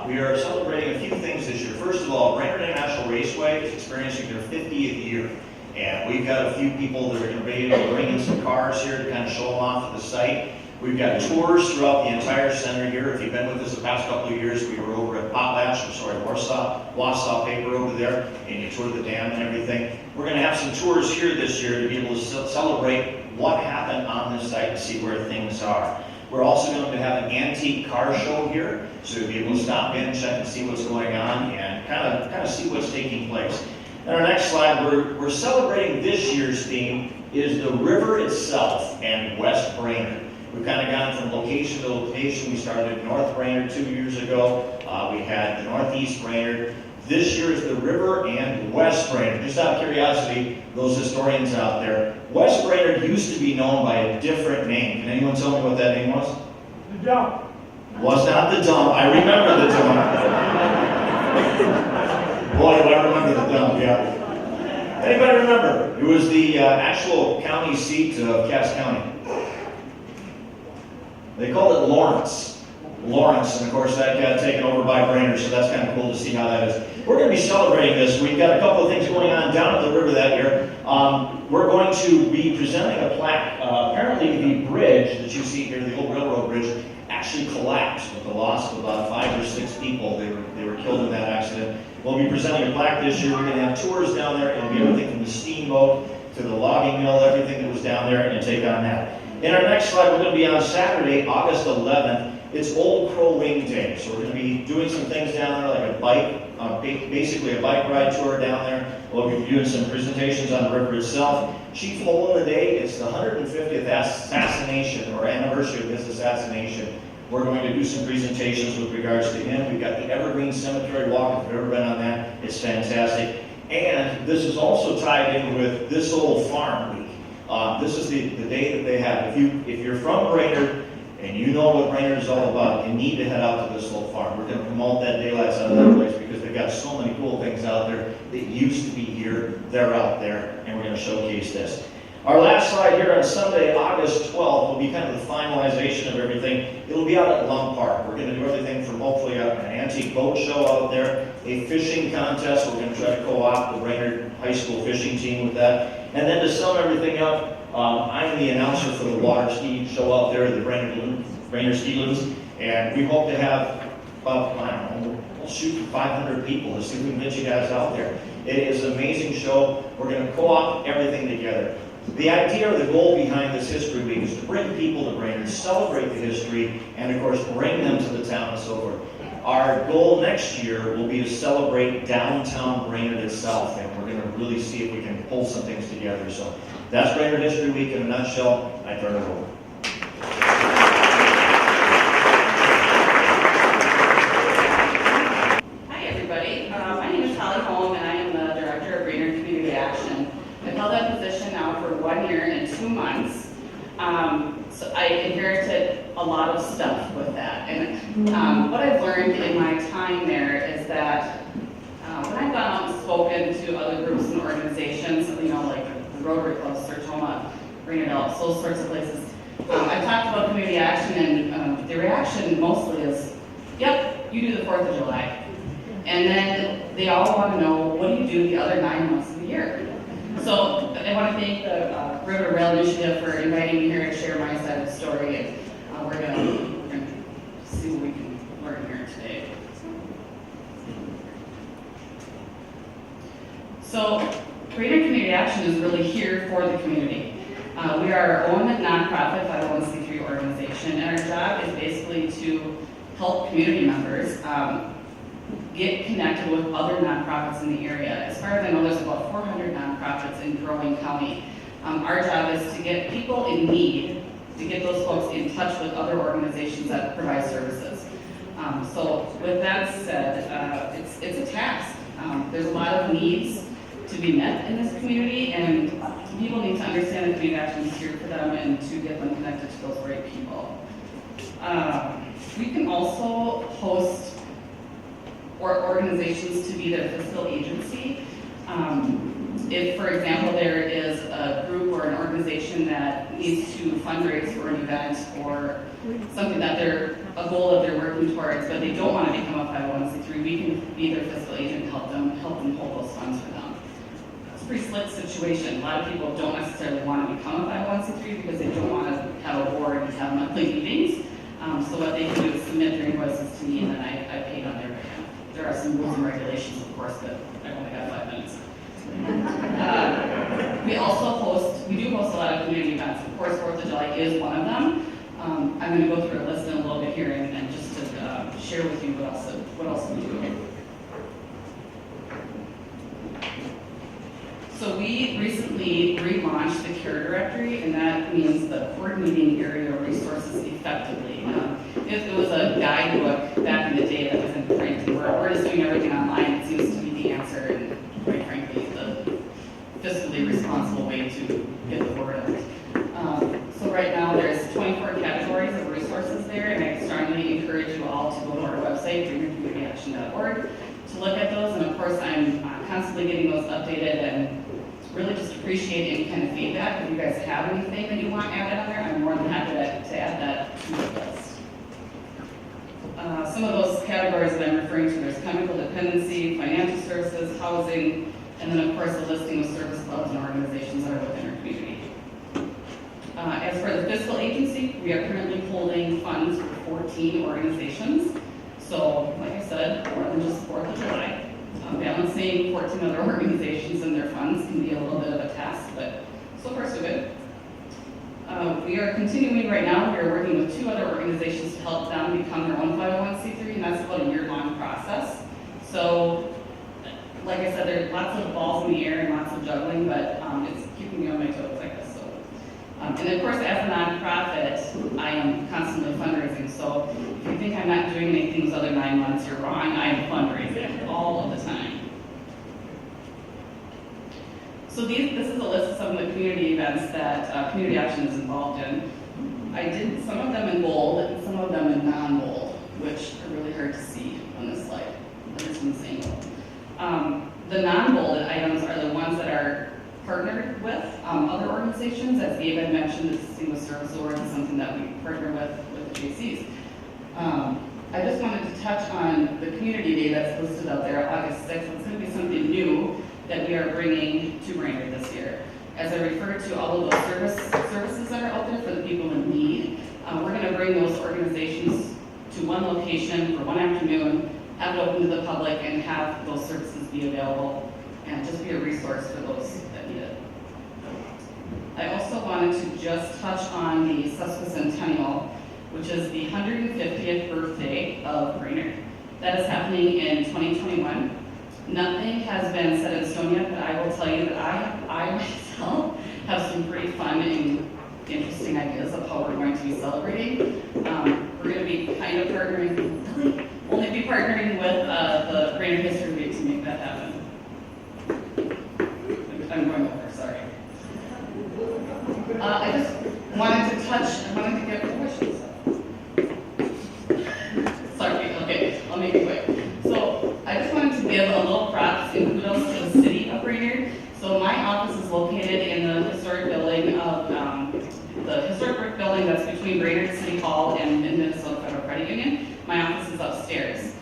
Speaker 11: We are celebrating a few things this year. First of all, Brainerd International Raceway is experiencing their 50th year, and we've got a few people that are going to be able to bring in some cars here to kind of show them off at the site. We've got tours throughout the entire center here. If you've been with us the past couple of years, we were over at Wausau Paper over there, and you toured the dam and everything. We're going to have some tours here this year to be able to celebrate what happened on this site and see where things are. We're also going to have an antique car show here, so you'll be able to stop in, check and see what's going on, and kind of see what's taking place. And our next slide, we're celebrating this year's theme is the river itself and West Brainerd. We've kind of gone from location to location. We started in North Brainerd 2 years ago. We had the Northeast Brainerd. This year is the River and West Brainerd. Just out of curiosity, those historians out there, West Brainerd used to be known by a different name. Can anyone tell me what that name was?
Speaker 12: The Dump.
Speaker 11: Was not the Dump. I remember the Dump. Boy, do I remember the Dump, yeah. Anybody remember? It was the actual county seat of Cass County. They called it Lawrence, and of course that got taken over by Brainerd, so that's kind of cool to see how that is. We're going to be celebrating this. We've got a couple of things going on down at the river that year. We're going to be presenting a plaque. Apparently the bridge that you see here, the old railroad bridge, actually collapsed with the loss of about 5 or 6 people. They were killed in that accident. We'll be presenting a plaque this year. We're going to have tours down there. It'll be everything from the steamboat to the logging mill, everything that was down there, and take on that. In our next slide, we're going to be on Saturday, August 11th. It's Old Crow Wing Day, so we're going to be doing some things down there, like a bike, basically a bike ride tour down there. We'll be doing some presentations on the river itself. Chief hole of the day, it's the 150th assassination, or anniversary of his assassination. We're going to do some presentations with regards to him. We've got the Evergreen Cemetery Walk, if you've ever been on that, it's fantastic. And this is also tied in with This Old Farm Week. This is the day that they have. If you're from Brainerd and you know what Brainerd is all about, you need to head out to This Old Farm. We're going to promote that daylights out of that place because they've got so many cool things out there that used to be here. They're out there, and we're going to showcase this. Our last slide here on Sunday, August 12th, will be kind of the finalization of everything. It'll be out at Lum Park. We're going to do everything from hopefully an antique boat show out there, a fishing contest. We're going to try to co-opt the Brainerd High School fishing team with that. And then to sum everything up, I'm the announcer for the water ski show out there, the Brainerd Ski Loons. And we hope to have about, I don't know, we'll shoot for 500 people to see if we can get you guys out there. It is an amazing show. We're going to co-opt everything together. The idea or the goal behind this History Week is to bring people to Brainerd, celebrate the history, and of course bring them to the town and so forth. Our goal next year will be to celebrate downtown Brainerd itself, and we're going to really see if we can pull some things together. So that's Brainerd History Week in a nutshell. I turn it over.
Speaker 12: Hi everybody, my name is Holly Holm and I am the Director of Brainerd Community Action. I've held that position now for 1 year and 2 months. So I inherited a lot of stuff with that. And what I've learned in my time there is that when I've gone out and spoken to other groups and organizations, you know, like the Rotary Club, Sertoma, Brainerd Elks, those sorts of places, I've talked about community action and the reaction mostly is, yep, you do the 4th of July. And then they all want to know, what do you do the other 9 months of the year? So I want to thank the River Rail Initiative for inviting me here to share my side of the story, and we're gonna see what we can learn here today. So Brainerd Community Action is really here for the community. We are our own nonprofit 501c3 organization, and our job is basically to help community members get connected with other nonprofits in the area. As far as I know, there's about 400 nonprofits in growing county. Our job is to get people in need, to get those folks in touch with other organizations that provide services. So with that said, it's a task. There's a lot of needs to be met in this community, and people need to understand that community action is here for them and to get them connected to those right people. We can also host organizations to be their fiscal agency. If, for example, there is a group or an organization that needs to fundraise for an event or something that they're a goal that they're working towards, but they don't want to become a 501c3, we can be their fiscal agent and help them hold those funds for them. It's a pretty slick situation. A lot of people don't necessarily want to become a 501c3 because they don't want to have a board and have monthly meetings. So what they can do is submit their invoices to me, and then I pay on their behalf. There are some rules and regulations, of course, but I've only got 5 minutes. We do host a lot of community events. Of course, 4th of July is one of them. I'm going to go through a list in a little bit here and just to share with you what else we do. So we recently relaunched the care directory, and that means the coordinating area resources effectively. If there was a guidebook back in the day that was in print, and we're just doing everything online, it seems to be the answer, and quite frankly, the fiscally responsible way to get the word out. So right now, there's 24 categories of resources there, and I strongly encourage you all to go to our website, brainerdcommunityaction.org, to look at those. And of course, I'm constantly getting those updated, and really just appreciate any kind of feedback. If you guys have anything that you want added on there, I'm more than happy to add that to the list. Some of those categories that I'm referring to, there's chemical dependency, financial services, housing, and then of course a listing of service clubs and organizations that are within our community. As for the fiscal agency, we are currently holding funds for 14 organizations. So, like I said, more than just 4th of July. Balancing 14 other organizations and their funds can be a little bit of a task, but so far so good. We are continuing right now. We are working with 2 other organizations to help them become their own 501c3, and that's about a year-long process. So, like I said, there's lots of balls in the air and lots of juggling, but it's keeping me on my toes, I guess. So, and of course, as a nonprofit, I am constantly fundraising. So, if you think I'm not doing anything those other 9 months, you're wrong. I am fundraising all of the time. So this is a list of some of the community events that Community Action is involved in. I did some of them in bold and some of them in non-bold, which are really hard to see on this slide. There's some single. The non-bolded items are the ones that are partnered with other organizations. As Gabe had mentioned, the Seamless Service Award is something that we partner with the JCs. I just wanted to touch on the community day that's listed out there, August 6th. It's going to be something new that we are bringing to Brainerd this year. As I referred to all of those services that are out there for the people in need, we're going to bring those organizations to one location for one afternoon, have it open to the public, and have those services be available and just be a resource for those that need it. I also wanted to just touch on the sesquicentennial, which is the 150th birthday of Brainerd. That is happening in 2021. Nothing has been set in stone yet, but I will tell you that I myself have some pretty fun and interesting ideas of how we're going to be celebrating. We're going to be kind of partnering, only be partnering with the Brainerd History Week to make that happen. I'm going over, sorry. I just wanted to get questions. Sorry, okay, I'll make it quick. So I just wanted to give a little props and kudos to the city of Brainerd. So my office is located in the historic building of, the historic brick building that's between Brainerd City Hall and Minnesota Federal Credit Union. My office is upstairs.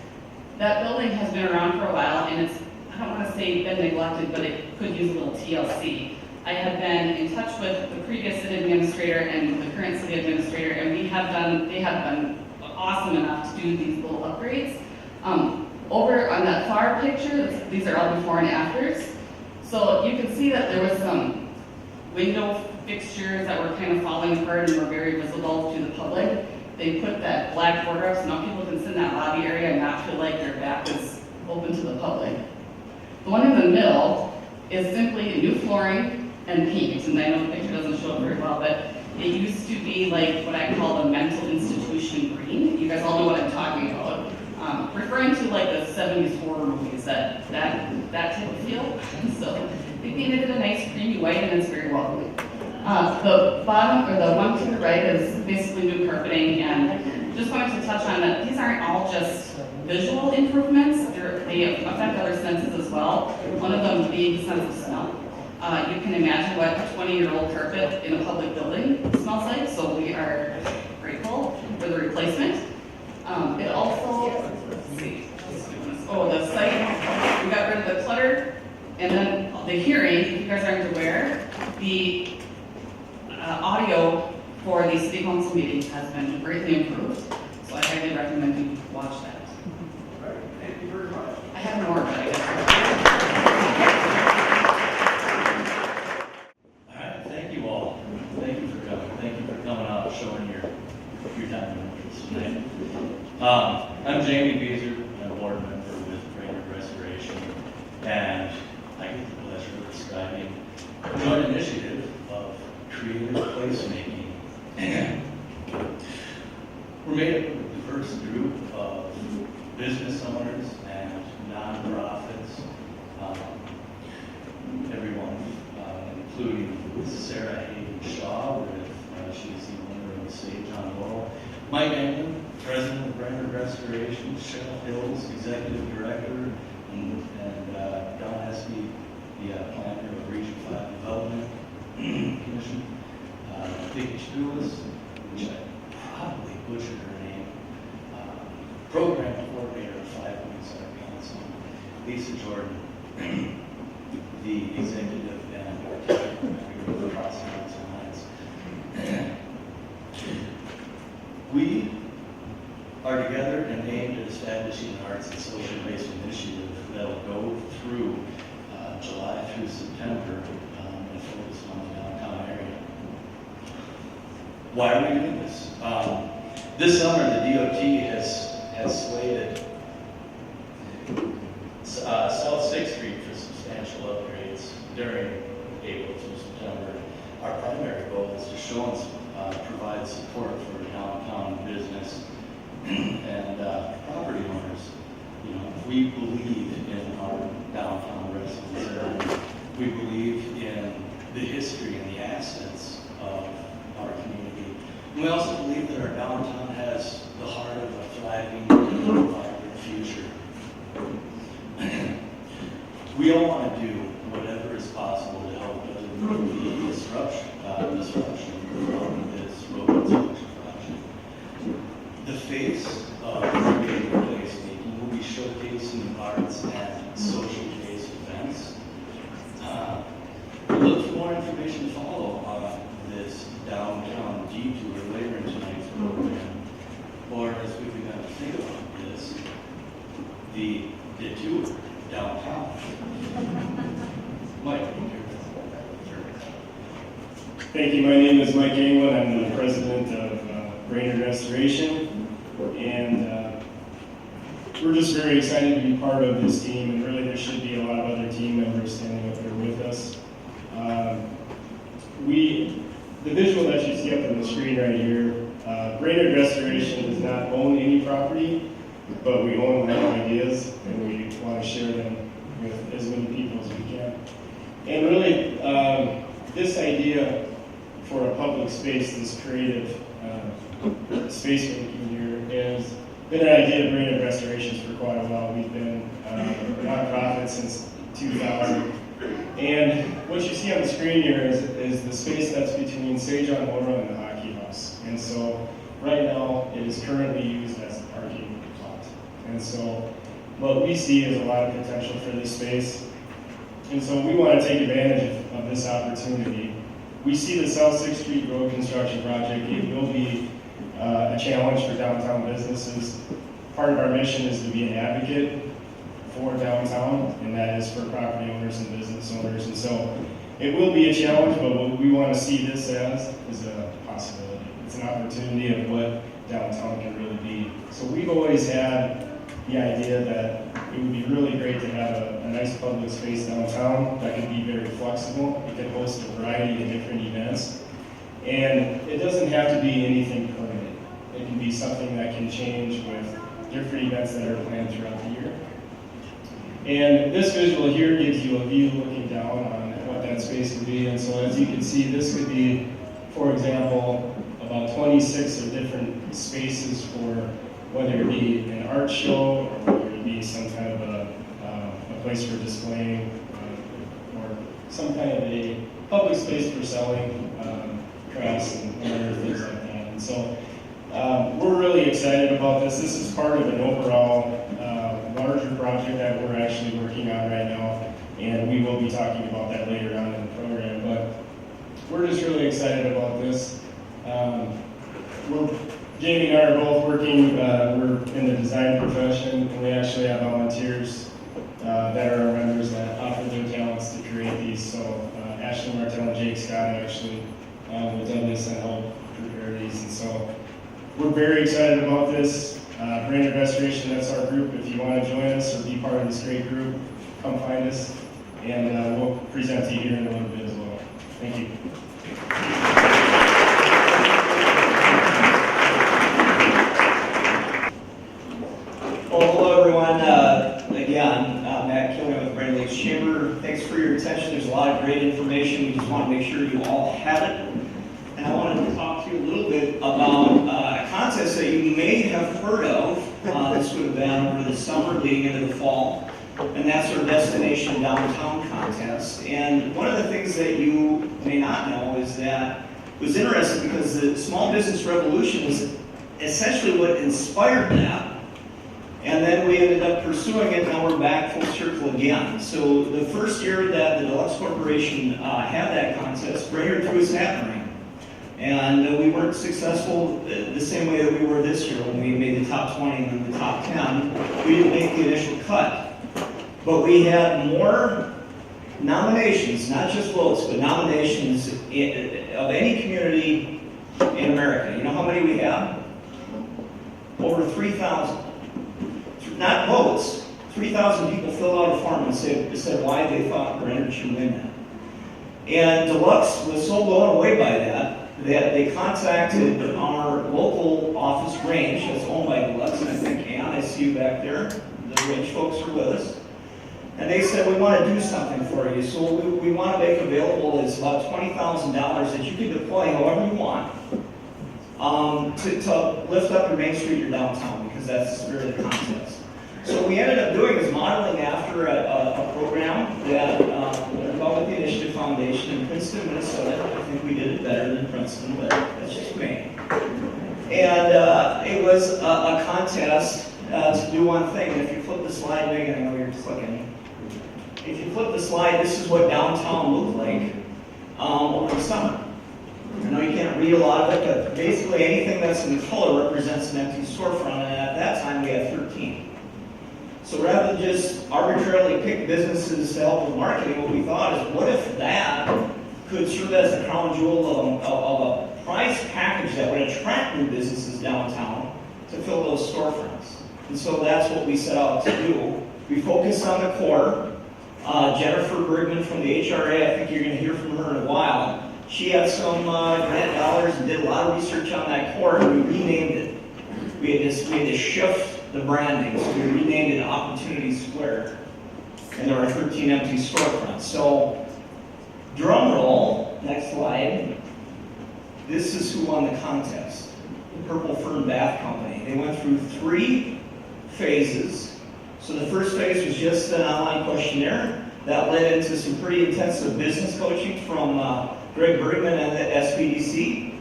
Speaker 12: That building has been around for a while, and it's, I don't want to say been neglected, but it could use a little TLC. I have been in touch with the previous city administrator and the current city administrator, and they have been awesome enough to do these little upgrades. Over on that far picture, these are all before and afters. So you can see that there was some window fixtures that were kind of falling apart and were very visible to the public. They put that black border up so now people can sit in that lobby area and not feel like their back is open to the public. The one in the middle is simply new flooring and paint, and I know the picture doesn't show it very well, but it used to be like what I call the mental institution green. You guys all know what I'm talking about. Referring to like the 70s horror movies, that type of feel. So they painted it a nice creamy white, and it's very welcoming. The bottom, or the one to the right, is basically new carpeting, and just wanted to touch on that these aren't all just visual improvements, they affect other senses as well. One of them being the sense of smell. You can imagine what a 20-year-old carpet in a public building smells like, so we are grateful for the replacement. It also, let's see, the site, we got rid of the clutter, and then the hearing, if you guys aren't aware, the audio for the city council meetings has been greatly improved, so I highly recommend you watch that.
Speaker 1: All right, thank you very much.
Speaker 12: I have more, but I guess.
Speaker 13: All right, thank you all. Thank you for coming. Thank you for coming out and showing your time and interest tonight. I'm Jamie Beezer. I'm a board member with Brainerd Restoration, and I get the pleasure of describing a joint initiative of creative placemaking. We're made up of a diverse group of business owners and nonprofits, everyone, including Sarah Hayden Shaw, with she's the owner of the Sage on Laurel, Mike England, president of Brainerd Restoration, Cheryl Hills, executive director, and Don Espy, the planner of Region 5 Development Commission, Vicky Strulis, which I probably butchered her name, program coordinator of 5 Points Our Council, Lisa Jordan, the executive and architect across the lines. We are together and aimed at establishing an arts and social-based initiative that will go through July through September and focus on the downtown area. Why are we doing this? This summer, the DOT has slated South 6th Street for substantial upgrades during April through September. Our primary goal is to show and provide support for downtown business and property owners. You know, we believe in our downtown residents area. We believe in the history and the assets of our community. And we also believe that our downtown has the heart of a thriving, vibrant future. We all want to do whatever is possible to help others The face of Brainerd placemaking will be showcasing arts and social-based events. Look for more information to follow on this downtown detour later in tonight's program. Or as we've begun to think about this, the detour downtown. Mike,
Speaker 14: thank you. My name is Mike England. I'm the president of Brainerd Restoration, and we're just very excited to be part of this team, and really there should be a lot of other team members standing up there with us. The visual that you see up on the screen right here, Brainerd Restoration does not own any property, but we own a lot of ideas, and we want to share them with as many people as we can. And really, this idea for a public space, this creative space making here, has been an idea of Brainerd Restorations for quite a while. We've been a nonprofit since 2000. And what you see on the screen here is the space that's between Sage on Laurel and the hockey house. And so right now it is currently used as a parking lot. And so what we see is a lot of potential for this space. And so we want to take advantage of this opportunity. We see the South 6th Street Road construction project. It will be a challenge for downtown businesses. Part of our mission is to be an advocate for downtown, and that is for property owners and business owners. And so it will be a challenge, but what we want to see this as is a possibility. It's an opportunity of what downtown can really be. So we've always had the idea that it would be really great to have a nice public space downtown that can be very flexible. It can host a variety of different events. And it doesn't have to be anything permanent. It can be something that can change with different events that are planned throughout the year. And this visual here gives you a view looking down on what that space could be. And so as you can see, this could be, for example, about 26 of different spaces for whether it be an art show or whether it be some kind of a place for displaying or some kind of a public space for selling crafts and other things like that. And so we're really excited about this. This is part of an overall larger project that we're actually working on right now, and we will be talking about that later on in the program. But we're just really excited about this. Jamie and I are both working, we're in the design profession, and we actually have volunteers that are our members that offer their talents to create these. So Ashley Martell and Jake Scott actually will done this and help prepare these. And so we're very excited about this. Brainerd Restoration, that's our group. If you want to join us or be part of this great group, come find us, and we'll present to you here in a little bit as well. Thank you.
Speaker 3: Well, hello everyone. Again, Matt Killian with Brainerd Lakes Chamber. Thanks for your attention. There's a lot of great information. We just want to make sure you all have it. And I wanted to talk to you a little bit about a contest that you may have heard of. This would have been over the summer leading into the fall. And that's our Destination Downtown contest. And one of the things that you may not know is that it was interesting because the Small Business Revolution was essentially what inspired that. And then we ended up pursuing it, now we're back full circle again. So the first year that the Deluxe Corporation had that contest, Brainerd threw its hat in the ring. And we weren't successful the same way that we were this year when we made the top 20 and then the top 10. We didn't make the initial cut. But we had more nominations, not just votes, but nominations of any community in America. You know how many we have? Over 3,000. Not votes. 3,000 people filled out a form and said why they thought Brainerd should win that. And Deluxe was so blown away by that they contacted our local office, Range, that's owned by Deluxe, and I think, Ann, I see you back there. The Range folks are with us. And they said, we want to do something for you. So we want to make available is about $20,000 that you can deploy however you want to lift up your Main Street, your downtown, because that's the spirit of the contest. So what we ended up doing is modeling after a program that they're called with the Initiative Foundation in Princeton, Minnesota. I think we did it better than Princeton, but that's just me. And it was a contest to do one thing. And if you flip the slide, Megan, I know you're clicking. If you flip the slide, this is what downtown looked like over the summer. I know you can't read a lot of it, but basically anything that's in color represents an empty storefront, and at that time we had 13. So rather than just arbitrarily pick businesses to help with marketing, what we thought is, what if that could serve as a crown jewel of a prize package that would attract new businesses downtown to fill those storefronts? And so that's what we set out to do. We focused on the core. Jennifer Bergman from the HRA, I think you're going to hear from her in a while. She had some grant dollars and did a lot of research on that core, and we renamed it. We had to shift the branding, so we renamed it Opportunity Square. And there are 13 empty storefronts. So, drum roll, next slide. This is who won the contest. The Purple Fern Bath Company. They went through 3 phases. So the first phase was just an online questionnaire that led into some pretty intensive business coaching from Greg Bergman and the SBDC.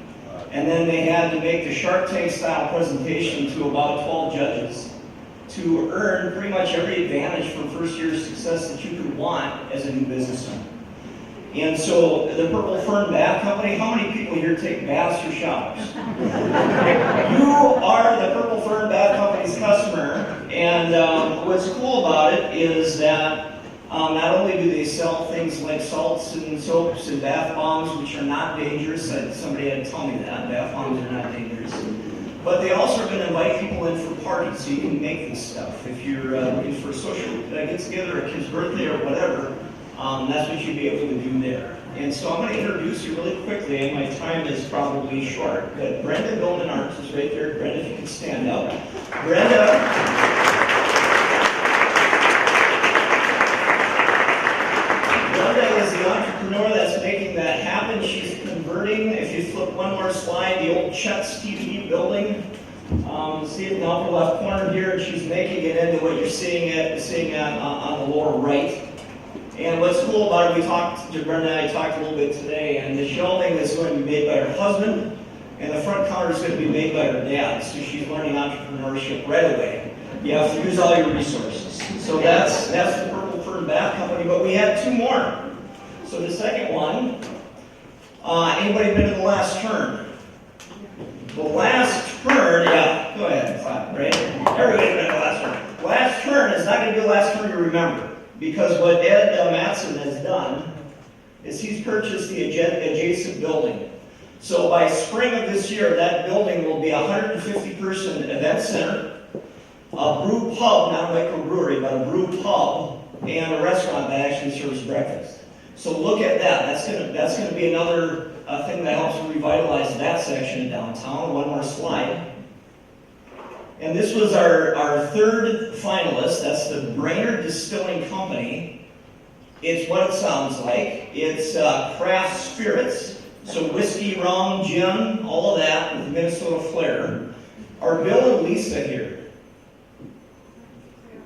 Speaker 3: And then they had to make the Shark Tank style presentation to about 12 judges to earn pretty much every advantage for first year success that you could want as a new business owner. And so the Purple Fern Bath Company, how many people here take baths or showers? You are the Purple Fern Bath Company's customer. And what's cool about it is that not only do they sell things like salts and soaps and bath bombs, which are not dangerous, somebody had to tell me that, bath bombs are not dangerous, but they also are going to invite people in for parties, so you can make this stuff. If you're looking for a social get-together, a kid's birthday or whatever, that's what you'd be able to do there. And so I'm going to introduce you really quickly, and my time is probably short, but Brenda Goldman Arts is right there. Brenda, if you could stand up. Brenda is the entrepreneur that's making that happen. She's converting, if you flip one more slide, the old Chet's TV building. See it in the upper left corner here, and she's making it into what you're seeing on the lower right. And what's cool about it, we talked to Brenda and I talked a little bit today, and the shelving is going to be made by her husband, and the front counter is going to be made by her dad. So she's learning entrepreneurship right away. You have to use all your resources. So that's the Purple Fern Bath Company, but we had 2 more. So the second one, anybody been to the last turn? The last turn, yeah, go ahead, clap, right? Everybody's been to the last turn. Last turn is not going to be the last turn you remember. Because what Ed Matson has done is he's purchased the adjacent building. So by spring of this year, that building will be a 150-person event center, a brew pub, not a microbrewery, but a brew pub, and a restaurant that actually serves breakfast. So look at that. That's going to be another thing that helps revitalize that section of downtown. One more slide. And this was our 3rd finalist. That's the Brainerd Distilling Company. It's what it sounds like. It's craft spirits, so whiskey, rum, gin, all of that with Minnesota flair. Are Bill and Lisa here?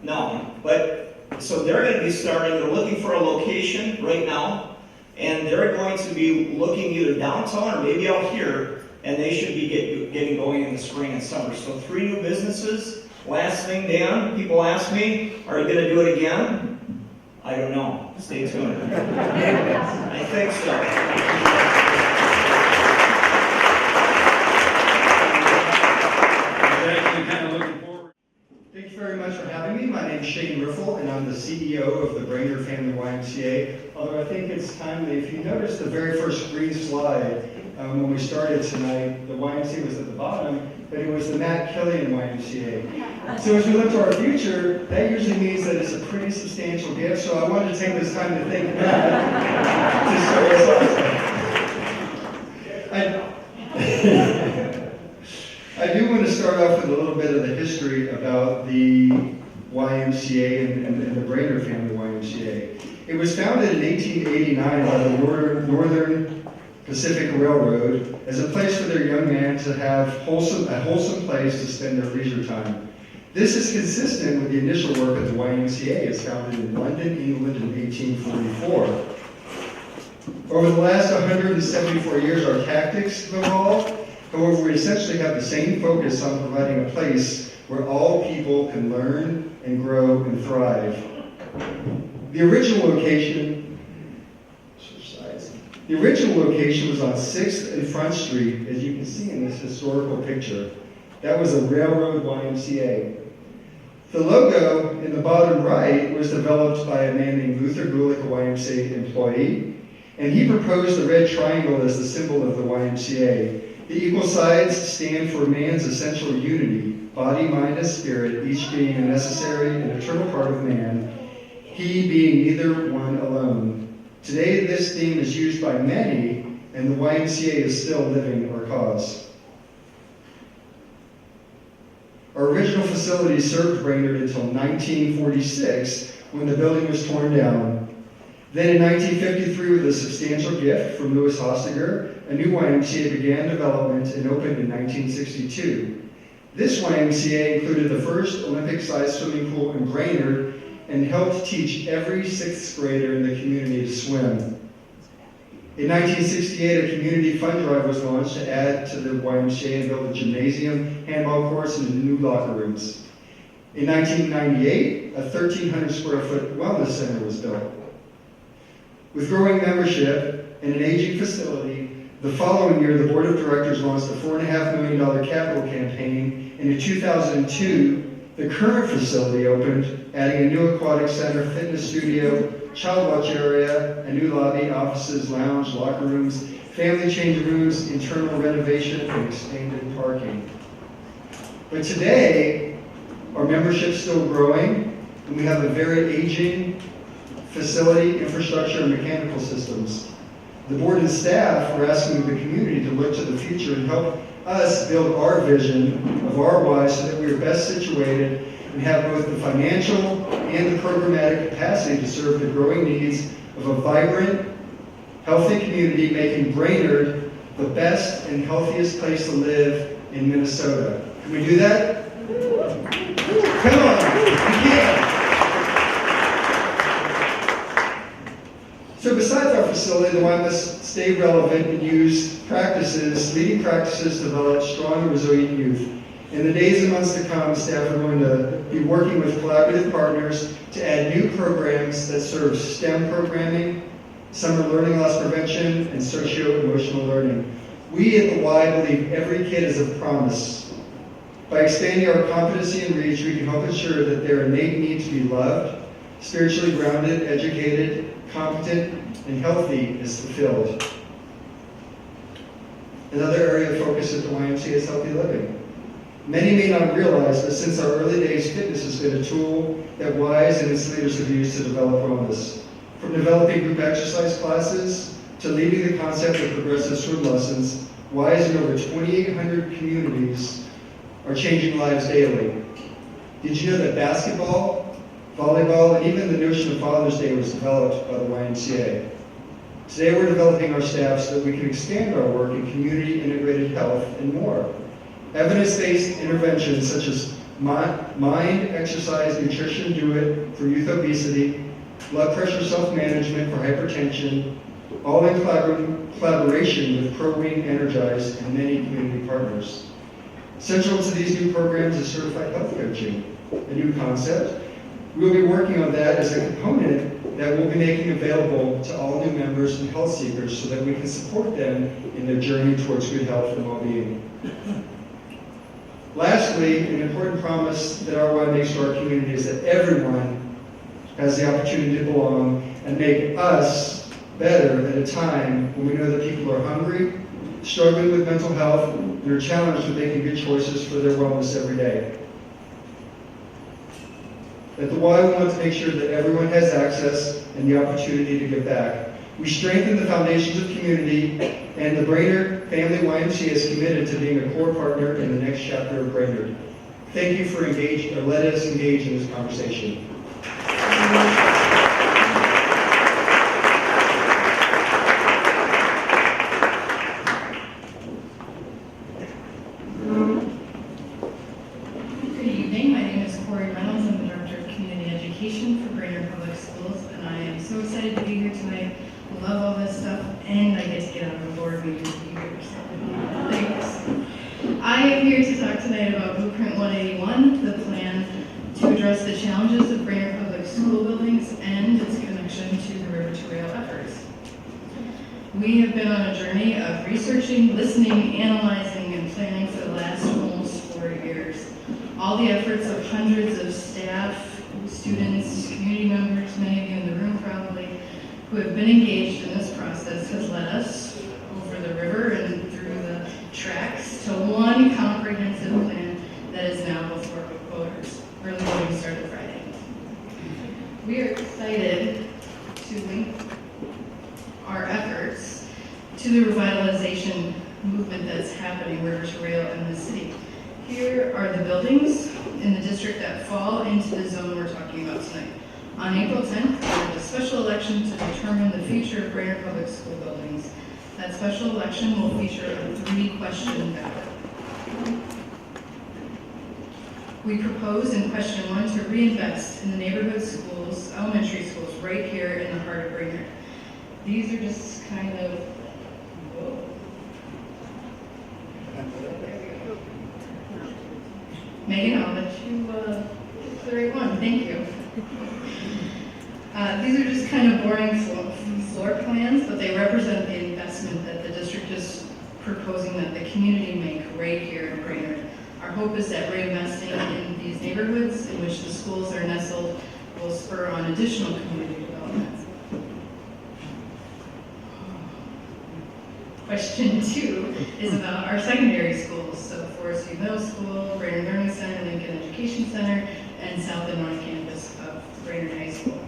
Speaker 3: No, but so they're going to be starting. They're looking for a location right now, and they're going to be looking either downtown or maybe out here. And they should be getting going in the spring and summer. So 3 new businesses. Last thing, Dan, people ask me, are you going to do it again? I don't know. Stay tuned. I think so.
Speaker 1: Actually kind of looking forward.
Speaker 15: Thank you very much for having me. My name is Shane Riffle, and I'm the CEO of the Brainerd Family YMCA. Although I think it's timely, if you notice the very first green slide, when we started tonight, the YMCA was at the bottom, but it was the Matt Killian YMCA. So as we look to our future, that usually means that it's a pretty substantial gift, so I wanted to take this time to thank Matt to start us off. I do want to start off with a little bit of the history about the YMCA and the Brainerd Family YMCA. It was founded in 1889 by the Northern Pacific Railroad as a place for their young men to have a wholesome place to spend their leisure time. This is consistent with the initial work of the YMCA. It's founded in London, England in 1844. Over the last 174 years, our tactics have evolved, However, we essentially have the same focus on providing a place where all people can learn and grow and thrive. The original location was on 6th and Front Street, as you can see in this historical picture. That was a railroad YMCA. The logo in the bottom right was developed by a man named Luther Gulick, a YMCA employee, and he proposed the red triangle as the symbol of the YMCA. The equal sides stand for man's essential unity, body, mind, and spirit, each being a necessary and eternal part of man, he being neither one alone. Today, this theme is used by many, and the YMCA is still living our cause. Our original facility served Brainerd until 1946, when the building was torn down. Then in 1953, with a substantial gift from Louis Hostiger, a new YMCA began development and opened in 1962. This YMCA included the first Olympic-sized swimming pool in Brainerd and helped teach every 6th grader in the community to swim. In 1968, a community fund drive was launched to add to the YMCA and build a gymnasium, handball courts, and new locker rooms. In 1998, a 1,300 square foot wellness center was built. With growing membership and an aging facility, the following year the board of directors launched a $4.5 million capital campaign, and in 2002, the current facility opened, adding a new aquatic center, fitness studio, child watch area, a new lobby, offices, lounge, locker rooms, family change rooms, internal renovation, and expanded parking. But today, our membership's still growing, and we have a very aging facility, infrastructure, and mechanical systems. The board and staff are asking the community to look to the future and help us build our vision of our why so that we are best situated and have both the financial and the programmatic capacity to serve the growing needs of a vibrant, healthy community, making Brainerd the best and healthiest place to live in Minnesota. Can we do that? Come on, we can. So besides our facility, the Y must stay relevant and use practices, leading practices to develop strong and resilient youth. In the days and months to come, staff are going to be working with collaborative partners to add new programs that serve STEM programming, summer learning loss prevention, and socio-emotional learning. We at the Y believe every kid is a promise. By expanding our competency and reach, we can help ensure that their innate need to be loved, spiritually grounded, educated, competent, and healthy is fulfilled. Another area of focus at the YMCA is healthy living. Many may not realize that since our early days, fitness has been a tool that Ys and its leaders have used to develop wellness. From developing group exercise classes to leading the concept of progressive swim lessons, Ys in over 2,800 communities are changing lives daily. Did you know that basketball, volleyball, and even the notion of Father's Day was developed by the YMCA? Today we're developing our staff so that we can expand our work in community integrated health and more. Evidence-based interventions such as mind, exercise, nutrition, do it for youth obesity, blood pressure self-management for hypertension, all in collaboration with Pro-Green Energize and many community partners. Central to these new programs is certified health coaching, a new concept. We'll be working on that as a component that we'll be making available to all new members and health seekers so that we can support them in their journey towards good health and well-being. Lastly, an important promise that our Y makes to our community is that everyone has the opportunity to belong and make us better at a time when we know that people are hungry, struggling with mental health, and are challenged with making good choices for their wellness every day. At the Y, we want to make sure that everyone has access and the opportunity to give back. We strengthen the foundations of community, and the Brainerd Family YMCA is committed to being a core partner in the next chapter of Brainerd. Thank you for letting us engage in this conversation.
Speaker 16: Good evening. My name is Corey Reynolds. I'm the Director of Community Education for Brainerd Public Schools, and I am so excited to be here tonight. I love all this stuff, and I get to get out of the board meeting with you here. So, thanks. challenges of Brainerd Public School buildings and its connection to the River to Rail efforts. We have been on a journey of researching, listening, analyzing, and planning for the last almost 4 years. All the efforts of hundreds of staff, students, community members, many of you in the room probably, who have been engaged in this process has led us over the river and through the tracks to one comprehensive plan that is now before voters. Early voting started Friday. We are excited to link our efforts to the revitalization movement that's happening river to rail in the city. Here are the buildings in the district that fall into the zone we're talking about tonight. On April 10th, we had a special election to determine the future of Brainerd Public School buildings. That special election will feature a 3-question ballot. We propose in question 1 to reinvest in the neighborhood schools, elementary schools, right here in the heart of Brainerd. These are just kind of, whoa. Megan, I'll let you pick the right one. Thank you. These are just kind of boring floor plans, but they represent the investment that the district is proposing that the community make right here in Brainerd. Our hope is that reinvesting in these neighborhoods in which the schools are nestled will spur on additional community development. Question 2 is about our secondary schools, so Forest View Middle School, Brainerd Learning Center, Lincoln Education Center, and South and North Campus of Brainerd High School.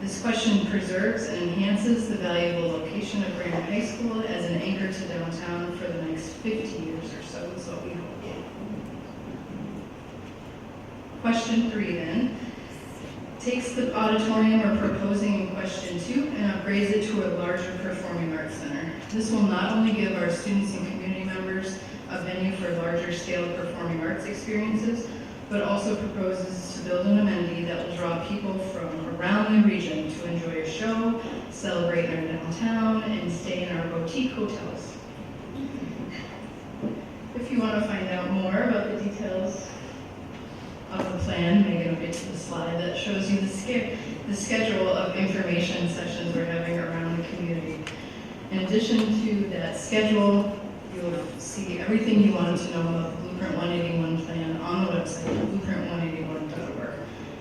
Speaker 16: This question preserves and enhances the valuable location of Brainerd High School as an anchor to downtown for the next 50 years or so, is what we hope. Question 3 then takes the auditorium we're proposing in question 2 and upgrades it to a larger performing arts center. This will not only give our students and community members a venue for larger scale performing arts experiences, but also proposes to build an amenity that will draw people from around the region to enjoy a show, celebrate their downtown, and stay in our boutique hotels. If you want to find out more about the details of the plan, Megan will get to the slide that shows you the schedule of information sessions we're having around the community. In addition to that schedule, you'll see everything you wanted to know about the Blueprint 181 plan on the website, blueprint181.org.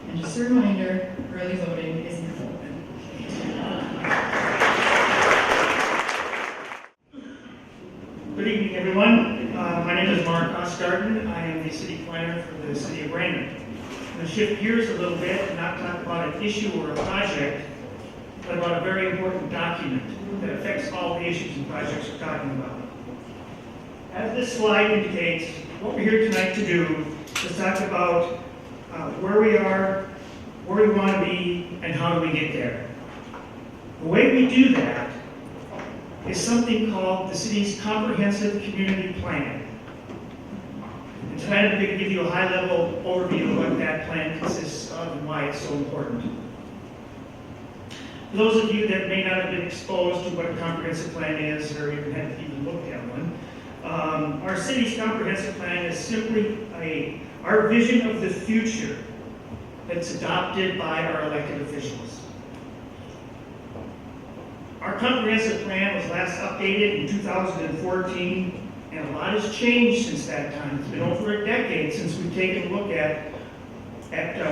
Speaker 16: And just a reminder, early voting is now open.
Speaker 17: Good evening, everyone. My name is Mark Osgarden. I am the city planner for the city of Brainerd. I'm going to shift gears a little bit and not talk about an issue or a project, but about a very important document that affects all the issues and projects we're talking about. As this slide indicates, what we're here tonight to do is talk about where we are, where we want to be, and how do we get there. The way we do that is something called the city's comprehensive community plan. And tonight I'm going to give you a high-level overview of what that plan consists of and why it's so important. For those of you that may not have been exposed to what a comprehensive plan is or even have even looked at one, our city's comprehensive plan is simply our vision of the future that's adopted by our elected officials. Our comprehensive plan was last updated in 2014, and a lot has changed since that time. It's been over a decade since we've taken a look at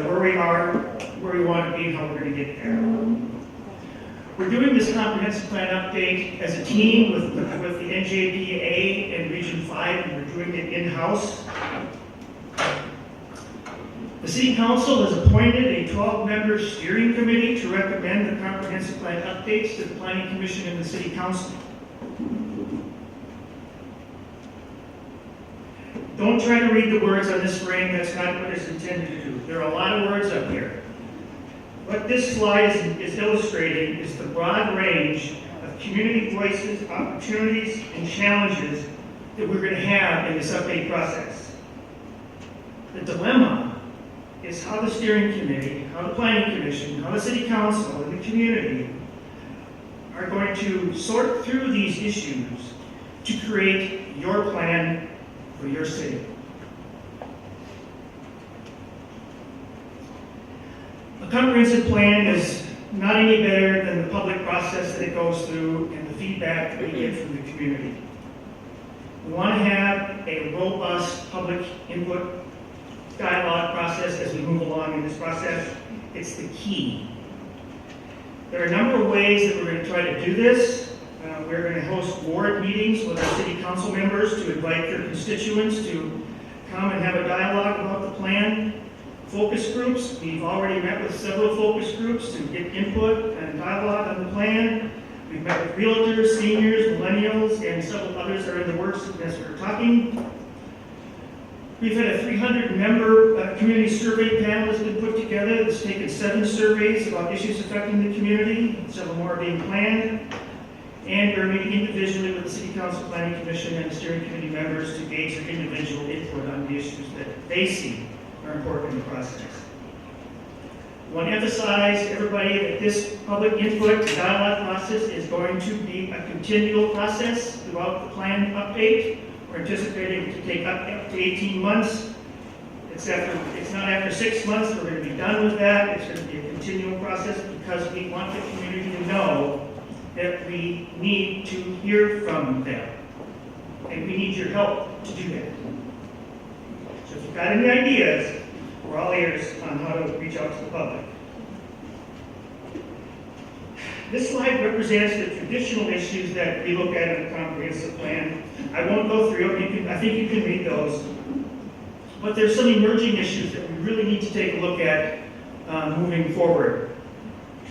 Speaker 17: where we are, where we want to be, and how we're going to get there. We're doing this comprehensive plan update as a team with the NJPA and Region 5, and we're doing it in-house. The City Council has appointed a 12-member steering committee to recommend the comprehensive plan updates to the Planning Commission and the City Council. Don't try to read the words on this screen, that's not what it's intended to do. There are a lot of words up here. What this slide is illustrating is the broad range of community voices, opportunities, and challenges that we're going to have in this update process. The dilemma is how the steering committee, how the planning commission, how the city council, and the community are going to sort through these issues to create your plan for your city. comprehensive plan is not any better than the public process that it goes through and the feedback that we get from the community. We want to have a robust public input dialogue process as we move along in this process. It's the key. There are a number of ways that we're going to try to do this. We're going to host ward meetings with our city council members to invite their constituents to come and have a dialogue about the plan. Focus groups, we've already met with several focus groups to get input and dialogue on the plan. We've met with realtors, seniors, millennials, and several others that are in the works as we're talking. We've had a 300-member community survey panel that's been put together. It's taken 7 surveys about issues affecting the community. Several more are being planned. And we're meeting individually with the City Council Planning Commission and the steering committee members to gauge their individual input on the issues that they see are important in the process. I want to emphasize to everybody that this public input dialogue process is going to be a continual process throughout the plan update. We're anticipating it to take up to 18 months. It's not after 6 months we're going to be done with that. It's going to be a continual process because we want the community to know that we need to hear from them. And we need your help to do that. So if you've got any ideas, we're all ears on how to reach out to the public. This slide represents the traditional issues that we look at in the comprehensive plan. I won't go through them. I think you can read those. But there's some emerging issues that we really need to take a look at moving forward.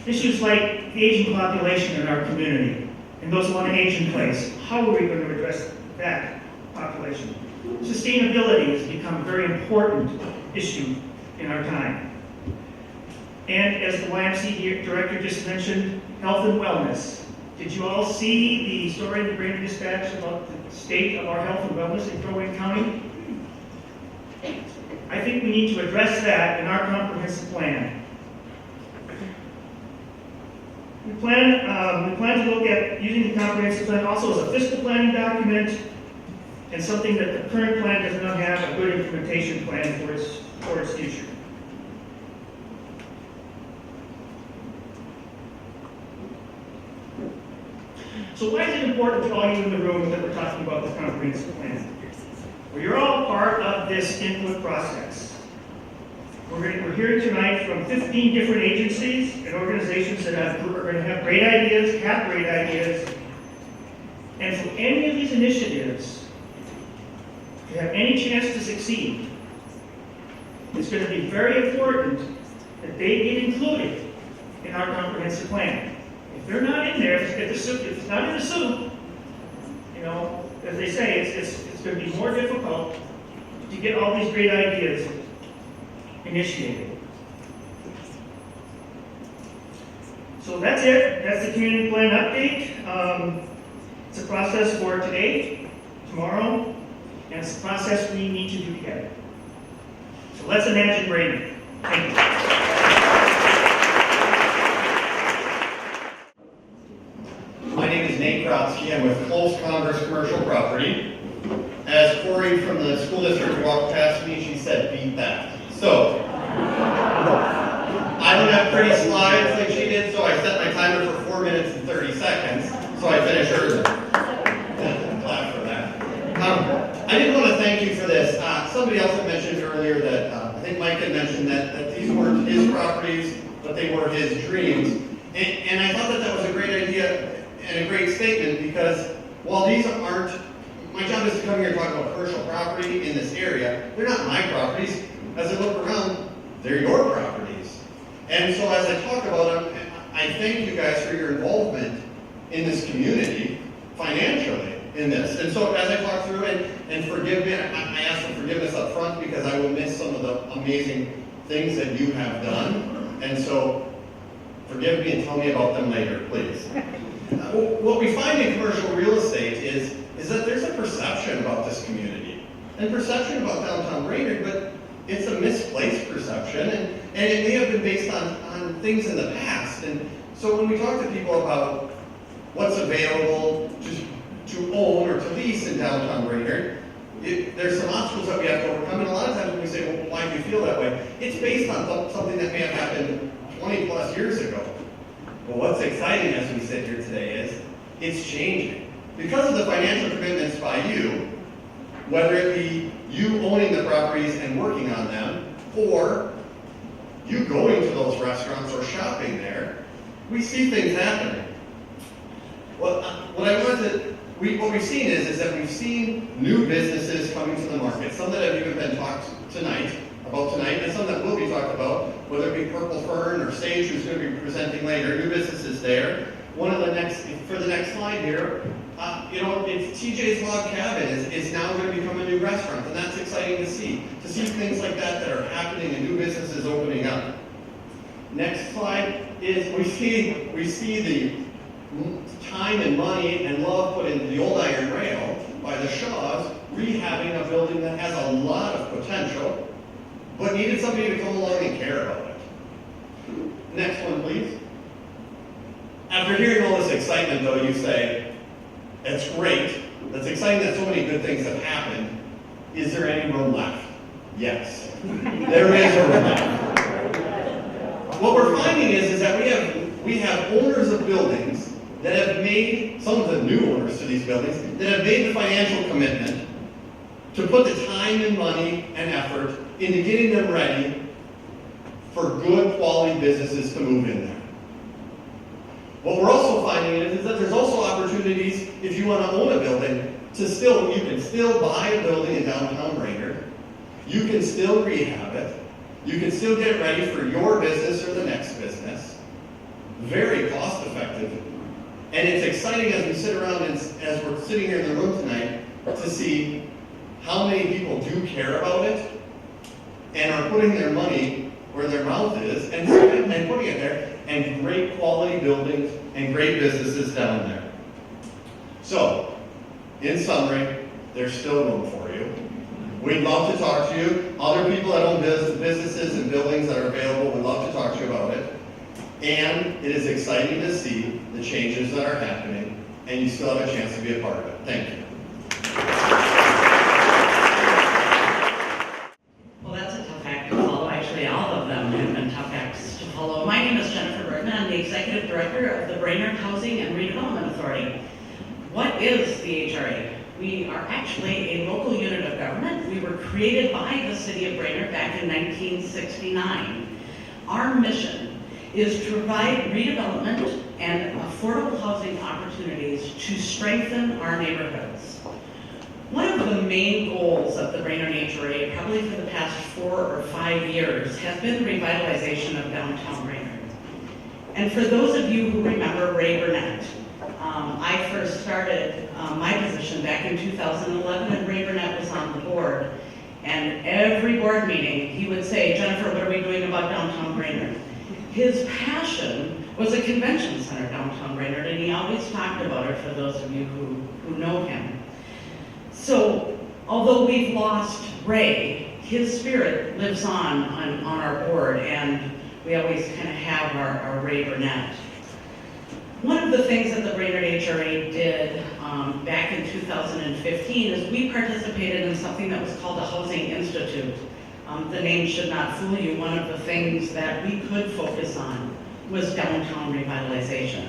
Speaker 17: Issues like the aging population in our community and those who want to age in place. How are we going to address that population? Sustainability has become a very important issue in our time. And as the YMCA director just mentioned, health and wellness. Did you all see the story in the Brainerd Dispatch about the state of our health and wellness in Crow Wing County? I think we need to address that in our comprehensive plan. We plan to look at using the comprehensive plan also as a fiscal planning document and something that the current plan does not have a good implementation plan for its future. So why is it important to all you in the room that we're talking about the comprehensive plan? Well, you're all part of this input process. We're hearing tonight from 15 different agencies and organizations that are going to have great ideas, and for any of these initiatives to have any chance to succeed, it's going to be very important that they get included in our comprehensive plan. If they're not in there, if it's not in the soup, you know, as they say, it's going to be more difficult to get all these great ideas initiated. So that's it. That's the community plan update. It's a process for today, tomorrow, and it's a process we need to do together. So let's imagine Brainerd. Thank you.
Speaker 11: My name is Nate Krotsky. I'm with Close Congress Commercial Property. As Corey from the school district walked past me, she said, "Beat that." So, I don't have pretty slides like she did, so I set my timer for 4 minutes and 30 seconds, so I finished early. Clap for that. I did want to thank you for this. Somebody else had mentioned earlier that, I think Mike had mentioned that these weren't his properties, but they were his dreams. And I thought that was a great idea and a great statement, because while these aren't, my job is to come here and talk about commercial property in this area, they're not my properties. As I look around, they're your properties. And so as I talk about them, I thank you guys for your involvement in this community, financially, in this. And so as I talk through it, and forgive me, I ask for forgiveness up front because I will miss some of the amazing things that you have done. And so forgive me and tell me about them later, please. What we find in commercial real estate is that there's a perception about this community and perception about downtown Brainerd, but it's a misplaced perception, and it may have been based on things in the past. And so when we talk to people about what's available to own or to lease in downtown Brainerd, there's some obstacles that we have to overcome, and a lot of times when we say, well, why do you feel that way? It's based on something that may have happened
Speaker 18: 20 plus years ago. But what's exciting as we sit here today is it's changing. Because of the financial commitments by you, whether it be you owning the properties and working on them, or you going to those restaurants or shopping there, we see things happening. Well, what we've seen is that we've seen new businesses coming to the market, some that have even been talked about tonight, and some that will be talked about, whether it be Purple Fern or Sage, who's going to be presenting later, new businesses there. For the next slide here, it's TJ's Log Cabin is now going to become a new restaurant, and that's exciting to see things like that are happening and new businesses opening up. Next slide is we see the time and money and love put into the old iron rail by the Shaws, rehabbing a building that has a lot of potential, but needed somebody to come along and care about it. Next one, please. After hearing all this excitement, though, you say, it's great, that's exciting that so many good things have happened. Is there any room left? Yes, there is a room left. What we're finding is that we have owners of buildings that have made, some of the new owners to these buildings, that have made the financial commitment to put the time and money and effort into getting them ready for good quality businesses to move in there. What we're also finding is that there's also opportunities, if you want to own a building, you can still buy a building in downtown Brainerd, you can still rehab it, you can still get it ready for your business or the next business. Very cost effective. And it's exciting as we sit around and as we're sitting here in the room tonight to see how many people do care about it and are putting their money where their mouth is and putting it there, and great quality buildings and great businesses down there. So, in summary, there's still room for you. We'd love to talk to you. Other people that own businesses and buildings that are available, we'd love to talk to you about it. And it is exciting to see the changes that are happening, and you still have a chance to be a part of it. Thank you.
Speaker 19: Well, that's a tough act to follow. Actually, all of them have been tough acts to follow. My name is Jennifer Burton. I'm the Executive Director of the Brainerd Housing and Redevelopment Authority. What is the HRA? We are actually a local unit of government. We were created by the city of Brainerd back in 1969. Our mission is to provide redevelopment and affordable housing opportunities to strengthen our neighborhoods. One of the main goals of the Brainerd HRA, probably for the past 4 or 5 years, has been the revitalization of downtown Brainerd. And for those of you who remember Ray Burnett, I first started my position back in 2011, and Ray Burnett was on the board. And every board meeting, he would say, Jennifer, what are we doing about downtown Brainerd? His passion was a convention center downtown Brainerd, and he always talked about it for those of you who know him. So, although we've lost Ray, his spirit lives on our board, and we always kind of have our Ray Burnett. One of the things that the Brainerd HRA did back in 2015 is we participated in something that was called the Housing Institute. The name should not fool you. One of the things that we could focus on was downtown revitalization.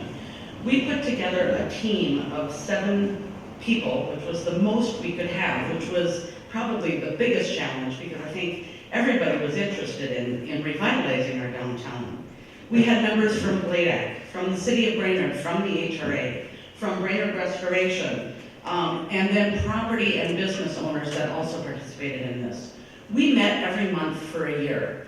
Speaker 19: We put together a team of 7 people, which was the most we could have, which was probably the biggest challenge because I think everybody was interested in revitalizing our downtown. We had members from BLAEDC, from the city of Brainerd, from the HRA, from Brainerd Restoration, and then property and business owners that also participated in this. We met every month for a year.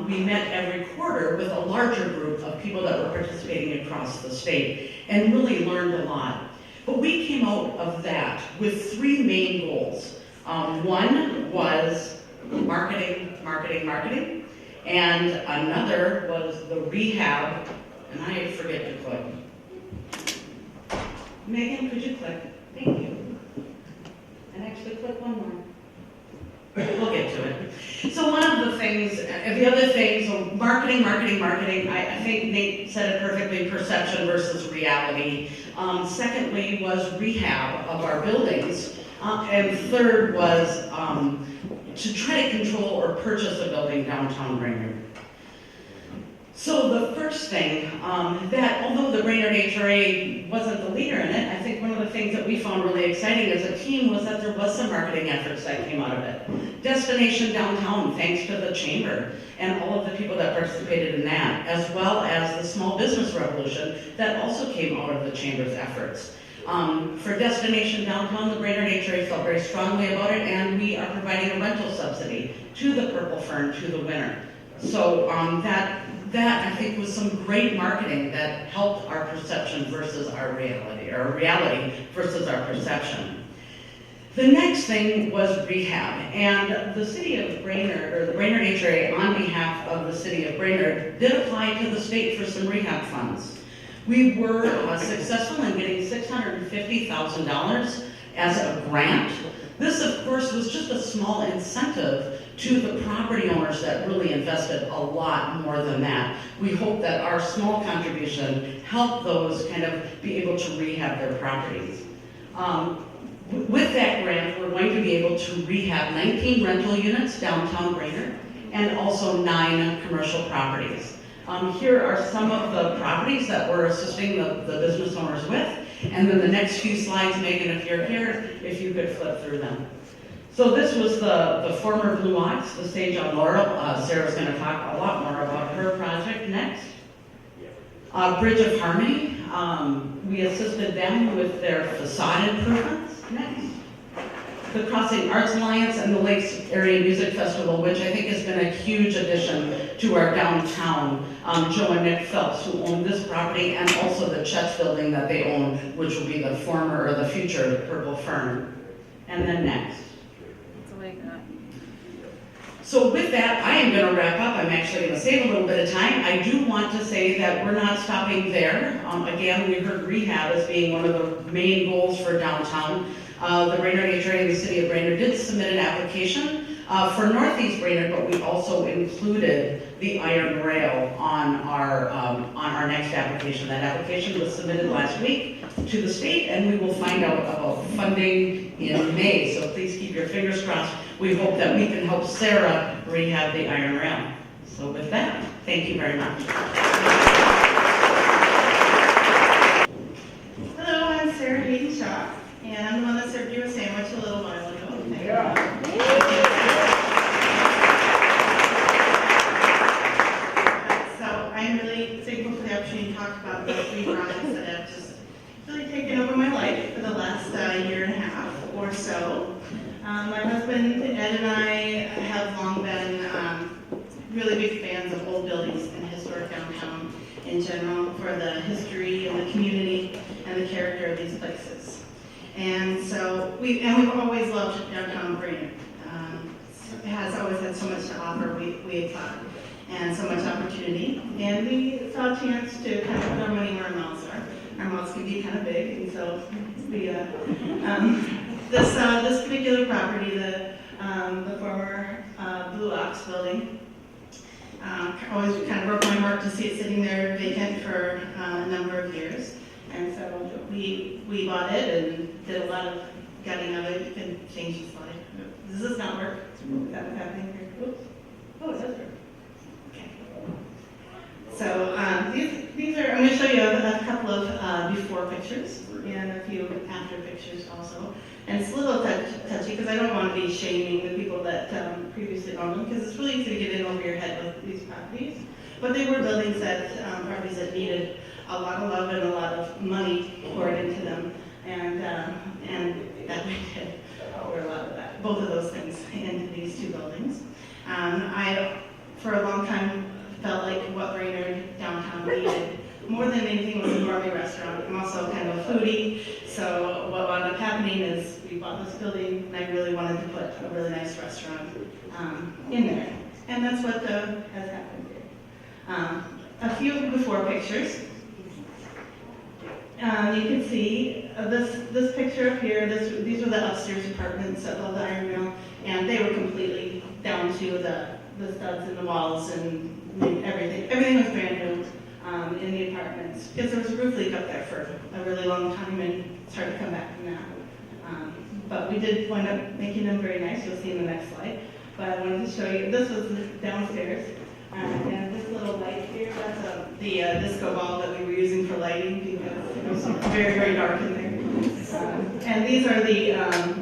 Speaker 19: We met every quarter with a larger group of people that were participating across the state and really learned a lot. But we came out of that with 3 main goals. One was marketing, and another was the rehab, and I forget to click. Megan, could you click? Thank you. And actually click one more. We'll get to it. So one of the things, the other thing, so marketing, I think Nate said it perfectly, perception versus reality. Secondly was rehab of our buildings. And third was to try to control or purchase a building downtown Brainerd. So the first thing, that although the Brainerd HRA wasn't the leader in it, I think one of the things that we found really exciting as a team was that there was some marketing efforts that came out of it. Destination Downtown, thanks to the Chamber and all of the people that participated in that, as well as the Small Business Revolution that also came out of the Chamber's efforts. For Destination Downtown, the Brainerd HRA felt very strongly about it, and we are providing a rental subsidy to the Purple Fern to the winner. So that I think was some great marketing that helped our perception versus our reality, or reality versus our perception. The next thing was rehab, and the city of Brainerd, or the Brainerd HRA on behalf of the city of Brainerd, did apply to the state for some rehab funds. We were successful in getting $650,000 as a grant. This, of course, was just a small incentive to the property owners that really invested a lot more than that. We hope that our small contribution helped those kind of be able to rehab their properties. With that grant, we're going to be able to rehab 19 rental units downtown Brainerd and also 9 commercial properties. Here are some of the properties that we're assisting the business owners with. And then the next few slides, Megan, if you're here, if you could flip through them. So this was the former Blue Ox, the Stage on Laurel. Sarah's going to talk a lot more about her project next. Bridge of Harmony, we assisted them with their facade improvements next. The Crossing Arts Alliance and the Lakes Area Music Festival, which I think has been a huge addition to our downtown. Joe and Nick Phelps, who own this property, and also the Chet's building that they own, which will be the former or the future Purple Fern. And then next. So with that, I am going to wrap up. I'm actually going to save a little bit of time. I do want to say that we're not stopping there. Again, we heard rehab as being one of the main goals for downtown. The Brainerd HRA and the city of Brainerd did submit an application for Northeast Brainerd, but we also included the iron rail on our next application. That application was submitted last week to the state, and we will find out about funding in May. So please keep your fingers crossed. We hope that we can help Sarah rehab the iron rail. So with that, thank you very much.
Speaker 20: Hello, I'm Sarah Hayden Shaw, and I'm the one that served you a sandwich a little while ago. Thank you. So I'm really thankful for the opportunity to talk about the 3 projects that have just really taken over my life for the last year and a half or so. My husband Ed and I have long been really big fans of old buildings and historic downtown in general for the history and the community and the character of these places. And so we've always loved downtown Brainerd. It has always had so much to offer, we thought, and so much opportunity. And we saw a chance to kind of put our money where our mouths are. Our mouths can be kind of big, and so we this particular property, the former Blue Ox building, always kind of broke my heart to see it sitting there vacant for a number of years. And so we bought it and did a lot of gutting of it. You can change the slide. Does this not work? Is that what's happening here? Oops. Oh, it does work. Okay. So these are, I'm going to show you a couple of before pictures and a few after pictures also. And it's a little touchy because I don't want to be shaming the people that previously owned them, because it's really easy to get in over your head with these properties. But they were buildings that, properties that needed a lot of love and a lot of money poured into them. And that we did pour a lot of that, both of those things into these 2 buildings. I, for a long time, felt like what Brainerd downtown needed more than anything was a gourmet restaurant. I'm also kind of a foodie, so what wound up happening is we bought this building, and I really wanted to put a really nice restaurant in there. And that's what has happened here. A few before pictures. You can see this picture up here. These were the upstairs apartments above the iron rail, and they were completely down to the studs in the walls and everything. Everything was brand new in the apartments, because there was a roof leak up there for a really long time, and it's hard to come back from that. But we did wind up making them very nice. You'll see in the next slide. But I wanted to show you, this was downstairs. And this little light here, that's the disco ball that we were using for lighting because it was very, very dark in there. And these are the,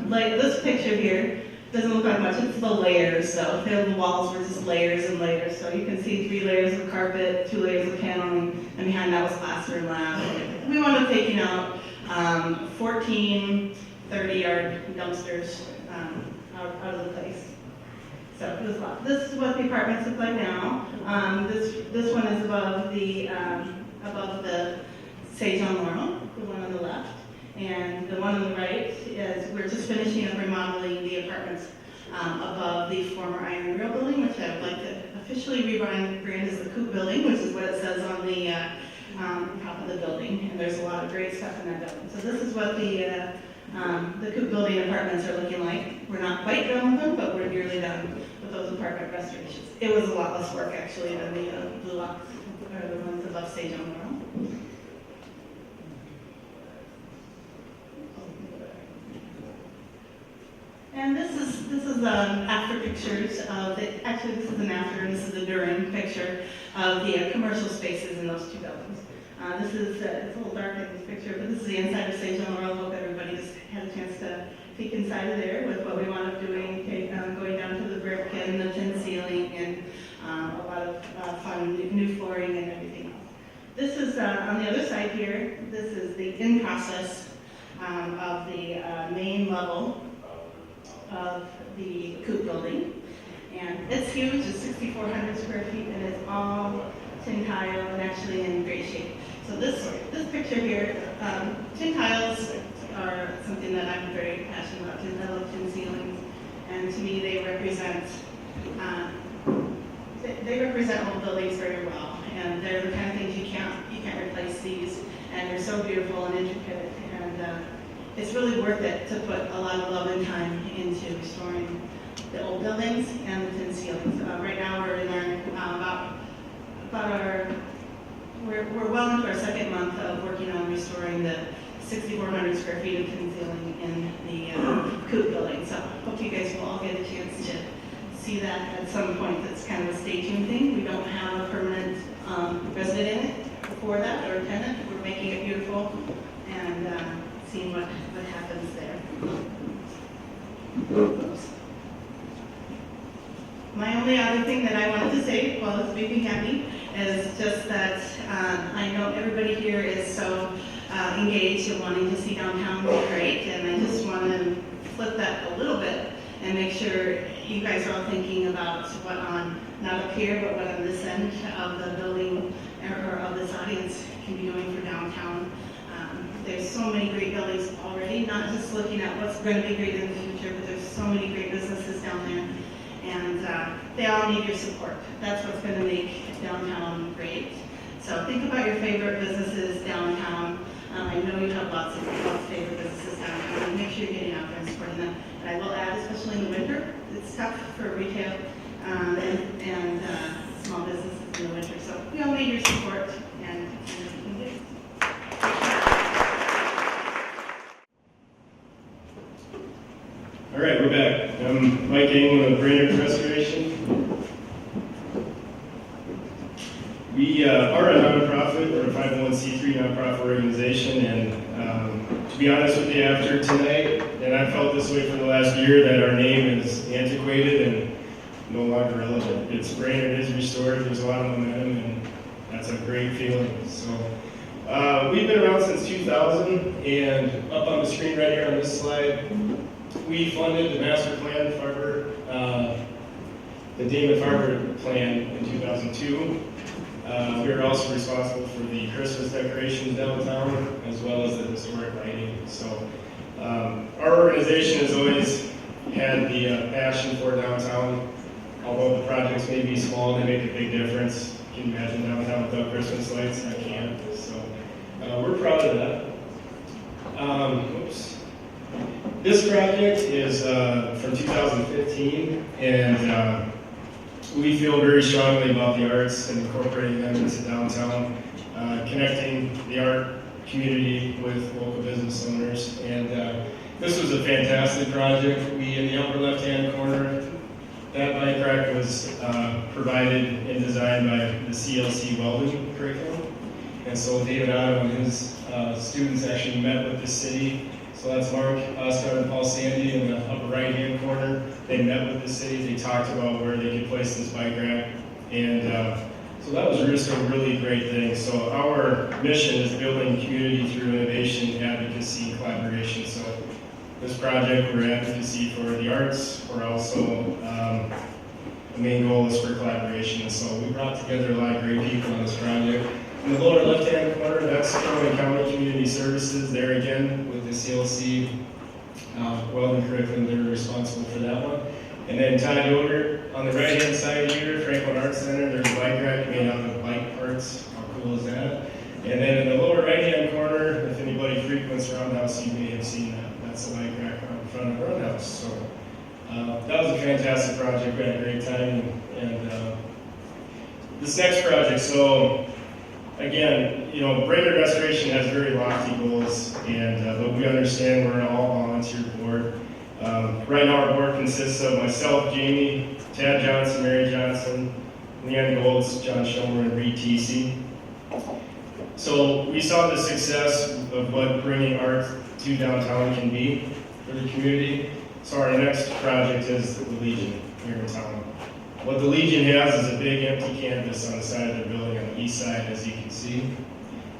Speaker 20: like this picture here, doesn't look like much, it's the layers, so the walls were just layers and layers. So you can see 3 layers of carpet, 2 layers of paneling, and behind that was classroom lab. We wound up taking out 14 30-yard dumpsters out of the place. So it was a lot. This is what the apartments look like now. This one is above the Sage on Laurel, the one on the left. And the one on the right is, we're just finishing up remodeling the apartments above the former Iron Rail building, which I would like to officially rebrand as the Coop building, which is what it says on the top of the building. And there's a lot of great stuff in that building. So this is what the Coop building apartments are looking like. We're not quite done with them, but we're nearly done with those apartment restorations. It was a lot less work actually than the Blue Ox, or the ones above Sage on Laurel. And this is after pictures of the, actually this is an after and this is a during picture of the commercial spaces in those 2 buildings. This is, it's a little dark in this picture, but this is the inside of Sage on Laurel. Hope everybody just had a chance to peek inside of there with what we wound up doing, going down to the brick and the tin ceiling and a lot of fun new flooring and everything else. This is, on the other side here, this is the in process of the main level of the Coop building. And it's huge, it's 6,400 square feet, and it's all tin tile and actually in great shape. So this picture here, tin tiles are something that I'm very passionate about. I love tin ceilings, and to me they represent old buildings very well. And they're the kind of things you can't replace these, and they're so beautiful and intricate. And it's really worth it to put a lot of love and time into restoring the old buildings and the tin ceilings. Right now we're in our we're well into our 2nd month of working on restoring the 6,400 square feet of tin ceiling in the Coop building. So I hope you guys will all get a chance to see that at some point. That's kind of a stay tuned thing. We don't have a permanent resident in it before that, or a tenant. We're making it beautiful and seeing what happens there. Oops. My only other thing that I wanted to say while it's beeping at me is just that I know everybody here is so engaged and wanting to see downtown be great, and I just want to flip that a little bit and make sure you guys are all thinking about what on, not up here, but what on this end of the building or of this audience can be doing for downtown. There's so many great buildings already, not just looking at what's going to be great in the future, but there's so many great businesses down there, and they all need your support. That's what's going to make downtown great. So think about your favorite businesses downtown. I know you have lots of favorite businesses downtown. Make sure you're getting out there and supporting them. And I will add, especially in the winter, it's tough for retail and small businesses in the winter. So we all need your support, and
Speaker 14: All right, we're back. I'm Mike England with Brainerd Restoration. We are a nonprofit. We're a 501c3 nonprofit organization, and to be honest with you, after tonight, and I've felt this way for the last year, that our name is antiquated and no longer relevant. It's Brainerd is restored. There's a lot of momentum, and that's a great feeling. So we've been around since 2000, and up on the screen right here on this slide, we funded the master plan the Damon Farber plan in 2002. We are also responsible for the Christmas decorations downtown, as well as the historic lighting. So our organization has always had the passion for downtown. Although the projects may be small, they make a big difference. Can you imagine downtown without Christmas lights? I can't. So we're proud of that. Oops. This project is from 2015, and we feel very strongly about the arts and incorporating them into downtown, connecting the art community with local business owners. And this was a fantastic project. We, in the upper left-hand corner, That bike rack was provided and designed by the CLC welding curriculum. And so David Otto and his students actually met with the city. So that's Mark, Oscar, and Paul Sandy in the upper right-hand corner. They met with the city. They talked about where they could place this bike rack. And so that was just a really great thing. So our mission is building community through innovation, advocacy, and collaboration. So this project, we're advocacy for the arts. We're also, the main goal is for collaboration. And so we brought together a lot of great people on this project. In the lower left-hand corner, that's Crow County Community Services. There again, with the CLC welding curriculum, they're responsible for that one. And then Todd Yoder on the right-hand side here, Franklin Arts Center. There's a bike rack made out of bike parts. How cool is that? And then in the lower right-hand corner, if anybody frequents Roundhouse, you may have seen that. That's the bike rack in front of Roundhouse. So that was a fantastic project. We had a great time. And this next project, so again, you know, Brainerd Restoration has very lofty goals, and but we understand we're an all-volunteer board. Right now, our board consists of myself, Jamie, Tad Johnson, Mary Johnson, Leanne Golds, John Schomer, and Reed Teesey. So we saw the success of what bringing art to downtown can be for the community. So our next project is the Legion here in town. What the Legion has is a big empty canvas on the side of their building on the east side, as you can see.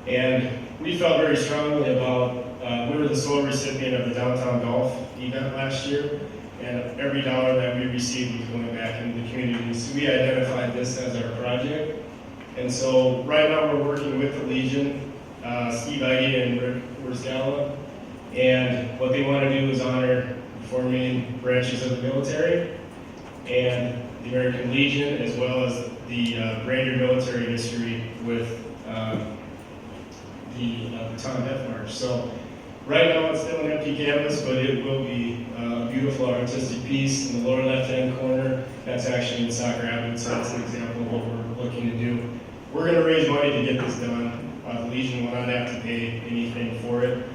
Speaker 14: And we felt very strongly about, we were the sole recipient of the downtown golf event last year, and every dollar that we received was going back into the community. So we identified this as our project. And so right now we're working with the Legion, Steve Ige and Rick Worsgala, and what they want to do is honor the four main branches of the military and the American Legion, as well as the Brainerd military history with the Baton Death March. So right now it's still an empty canvas, but it will be a beautiful artistic piece. In the lower left-hand corner, that's actually in Soccer Avenue, so that's an example of what we're looking to do. We're going to raise money to get this done. The Legion will not have to pay anything for it.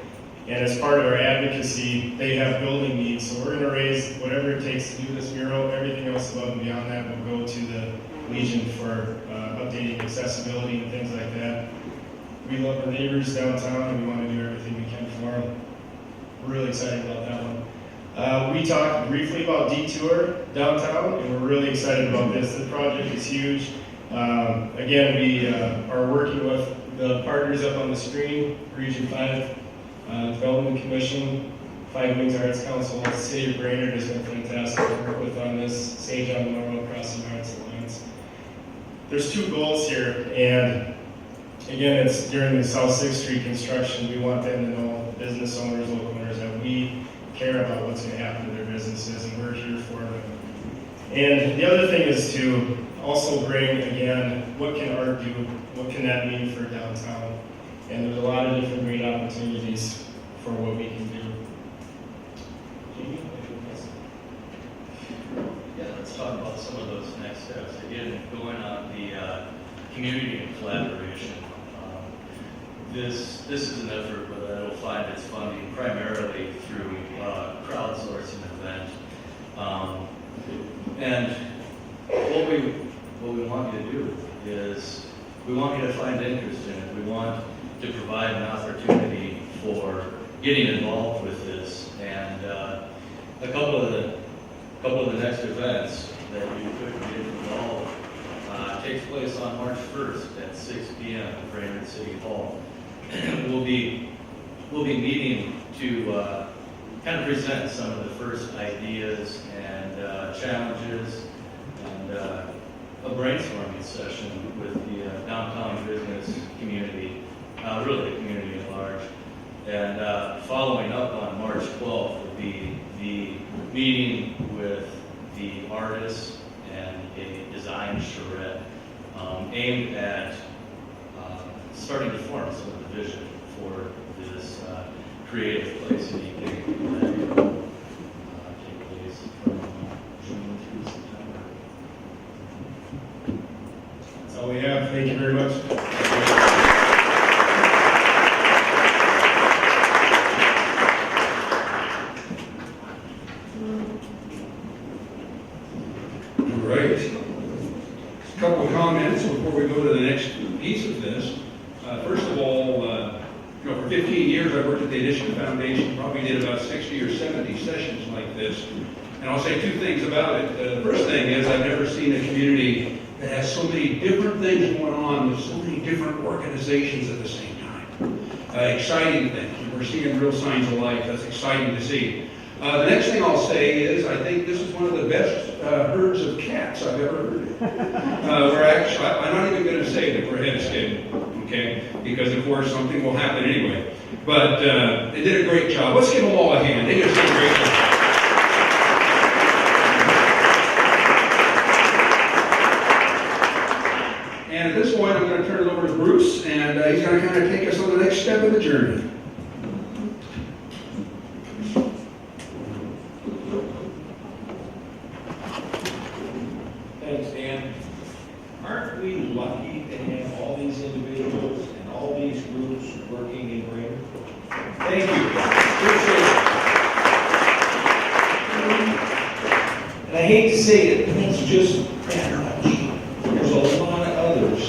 Speaker 14: And as part of our advocacy, they have building needs, so we're going to raise whatever it takes to do this mural. Everything else above and beyond that will go to the Legion for updating accessibility and things like that. We love our neighbors downtown, and we want to do everything we can for them. We're really excited about that one. We talked briefly about Detour downtown, and we're really excited about this. The project is huge. Again, we are working with the partners up on the screen, Region 5 Development Commission, Five Wings Arts Council, the City of Brainerd has been fantastic to work with on this, Sage on Memorial Crossing Arts Alliance. There's two goals here, and again, it's during the South 6th Street construction. We want them to know, business owners, local owners, that we care about what's going to happen to their businesses, and we're here for them. And the other thing is to also bring, again, what can art do? What can that mean for downtown? And there's a lot of different great opportunities for what we can do. Jamie?
Speaker 13: Yeah, let's talk about some of those next steps. Again, going on the community and collaboration. This is an effort that will find its funding primarily through crowdsourcing event. And what we want you to do is we want you to find interest in it. We want to provide an opportunity for getting involved with this. And a couple of the next events that you could get involved takes place on March 1st at 6 p.m. at Brainerd City Hall. We'll be meeting to kind of present some of the first ideas and challenges, and a brainstorming session with the downtown business community, really the community at large. And following up on March 12th will be the meeting with the artists and a design charrette aimed at starting to form some of the vision for this creative place in evening that will take place from June through September.
Speaker 14: That's all we have. Thank you very much.
Speaker 1: couple of comments before we go to the next piece of this. First of all, for 15 years I worked at the Initiative Foundation, probably did about 60 or 70 sessions like this. And I'll say two things about it. The first thing is I've never seen a community that has so many different things going on with so many different organizations at the same time. Exciting things. And we're seeing real signs of life. That's exciting to see. The next thing I'll say is I think this is one of the best herds of cats I've ever heard of. We're actually, I'm not even going to say that we're ahead of schedule, okay? Because of course something will happen anyway. But they did a great job. Let's give them all a hand. They just did a great job. And at this point, I'm going to turn it over to Bruce, and he's going to kind of take us on the next step of the journey.
Speaker 5: Thanks, Dan. Aren't we lucky to have all these individuals and all these groups working in Brainerd? Thank you. Appreciate it. And I hate to say it, but that's just that much. There's a lot of others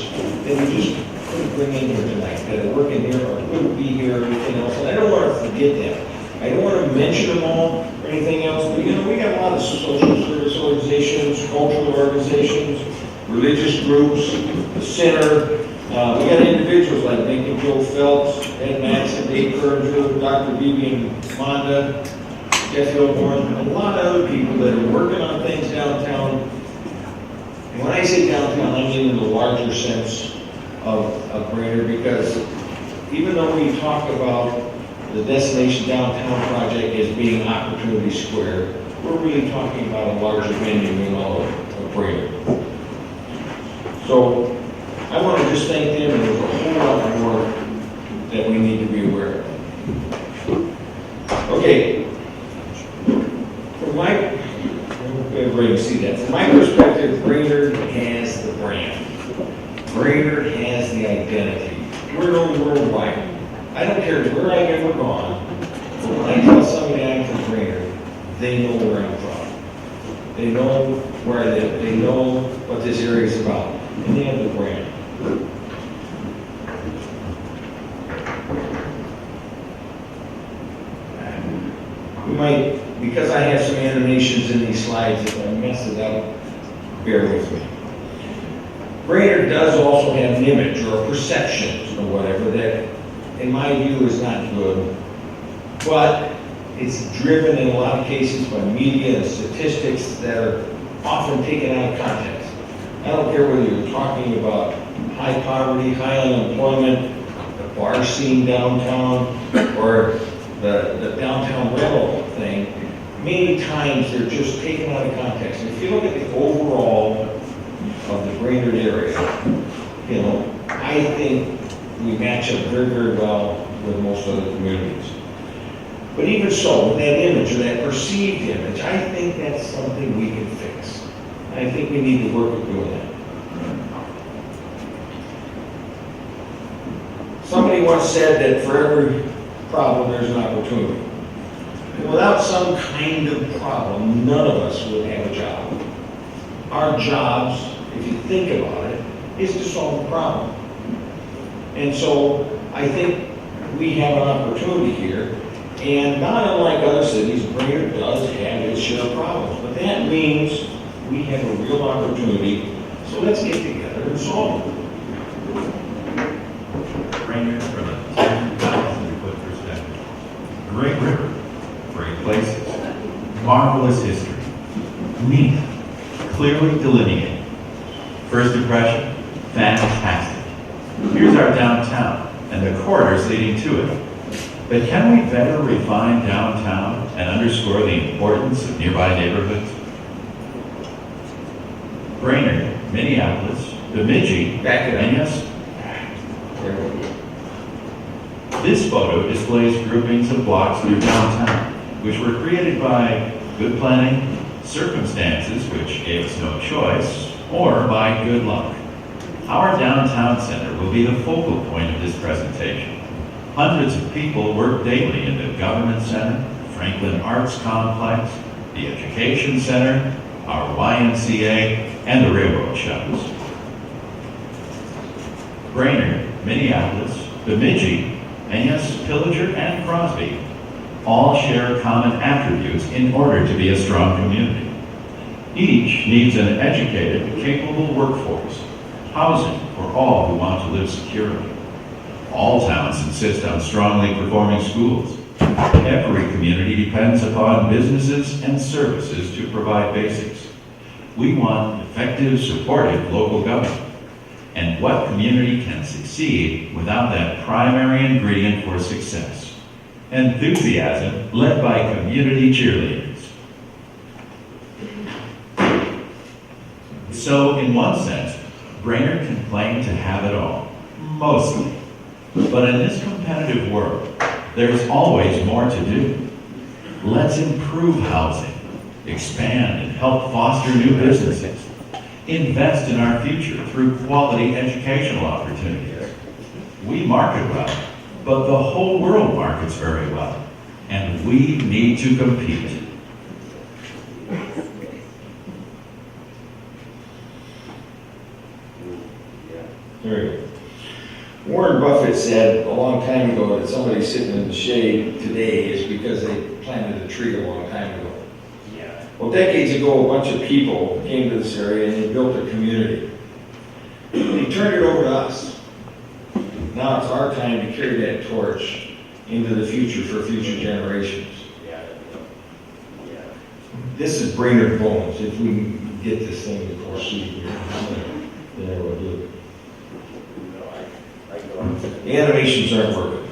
Speaker 5: that we just couldn't bring in here tonight, that are working here or couldn't be here or anything else. And I don't want to forget them. I don't want to mention them all or anything else, but we got a lot of social service organizations, cultural organizations, religious groups, the center. We got individuals like Nick and Joe Phelps, Ed Madsen, Dave Kernger, Dr. Vivian Monda, Jeff Hilborn, a lot of other people that are working on things downtown. And when I say downtown, I mean in the larger sense of Brainerd, because even though we talk about the Destination Downtown project as being Opportunity Square, we're really talking about a larger venue in all of Brainerd. So I want to just thank them, and there's a whole lot more that we need to be aware of. Okay, everybody can see that. From my perspective, Brainerd has the brand. Brainerd has the identity. We're known worldwide. I don't care where I've ever gone, but when I tell somebody I'm from Brainerd, they know where I'm from. They know where I live. They know what this area is about. And they have the brand. We might, because I have some animations in these slides, if I mess it up, bear with me. Brainerd does also have an image or a perception or whatever that, in my view, is not good, but it's driven in a lot of cases by media and statistics that are often taken out of context. I don't care whether you're talking about high poverty, high unemployment, the bar scene downtown, or the downtown rental thing. Many times they're just taken out of context. And if you look at the overall of the Brainerd area, I think we match up very, very well with most other communities. But even so, with that image or that perceived image, I think that's something we can fix. I think we need to work at doing that. Somebody once said that for every problem, there's an opportunity. And without some kind of problem, none of us would have a job. Our jobs, if you think about it, is to solve a problem. And so I think we have an opportunity here, and not unlike other cities, Brainerd does have its share of problems. But that means we have a real opportunity, so let's get together and solve it.
Speaker 21: Brainerd from a 10,000-foot perspective. Great river, great places, marvelous history, neat, clearly delineated. First impression, fantastic. Here's our downtown and the corridors leading to it. But can we better refine downtown and underscore the importance of nearby neighborhoods? Brainerd, Minneapolis, Bemidji, and yes, this photo displays groupings of blocks near downtown, which were created by good planning, circumstances which gave us no choice, or by good luck. Our downtown center will be the focal point of this presentation. Hundreds of people work daily in the Government Center, Franklin Arts Complex, the Education Center, our YMCA, and the railroad shops. Brainerd, Minneapolis, Bemidji, and yes, Pillager and Crosby all share common attributes in order to be a strong community. Each needs an educated, capable workforce, housing for all who want to live securely. All towns insist on strongly performing schools. Every community depends upon businesses and services to provide basics. We want effective, supportive local government. And what community can succeed without that primary ingredient for success? Enthusiasm led by community cheerleaders. So, in one sense, Brainerd can claim to have it all, mostly. But in this competitive world, there's always more to do. Let's improve housing, expand and help foster new businesses, invest in our future through quality educational opportunities. We market well, but the whole world markets very well, and we need to compete.
Speaker 2: Warren Buffett said a long time ago that somebody sitting in the shade today is because they planted a tree a long time ago. Well, decades ago, a bunch of people came to this area and they built a community. They turned it over to us. Now it's our time to carry that torch into the future for future generations. This is Brainerd Bones. If we can get this thing to proceed here, then we'll do it. The animations aren't working.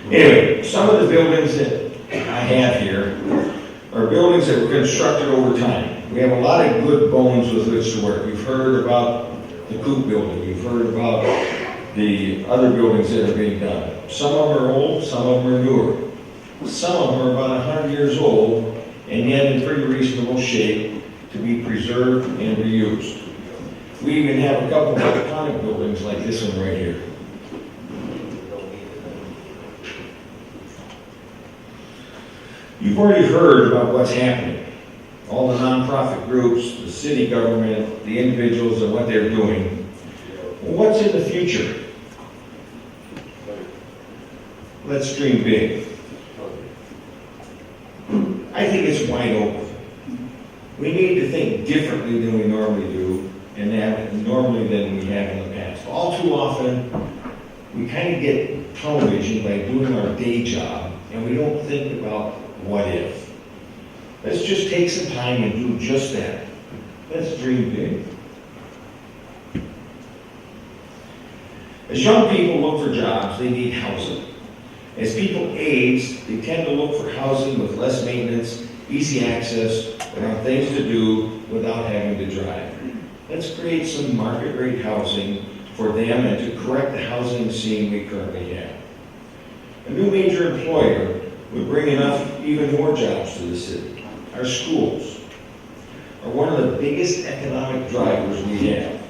Speaker 2: Anyway, some of the buildings that I have here are buildings that were constructed over time. We have a lot of good bones with which to work. You've heard about the Coop building. You've heard about the other buildings that are being done. Some of them are old, some of them are newer. Some of them are about 100 years old and yet in pretty reasonable shape to be preserved and reused. We even have a couple of iconic buildings like this one right here. You've already heard about what's happening. All the nonprofit groups, the city government, the individuals and what they're doing. Well, what's in the future? Let's dream big. I think it's wide open. We need to think differently than we normally do and normally than we have in the past. All too often, we kind of get tunnel vision by doing our day job and we don't think about what if. Let's just take some time and do just that. Let's dream big. As young people look for jobs, they need housing. As people age, they tend to look for housing with less maintenance, easy access, and things to do without having to drive. Let's create some market rate housing for them and to correct the housing scene we currently have. A new major employer would bring even more jobs to the city. Our schools are one of the biggest economic drivers we have.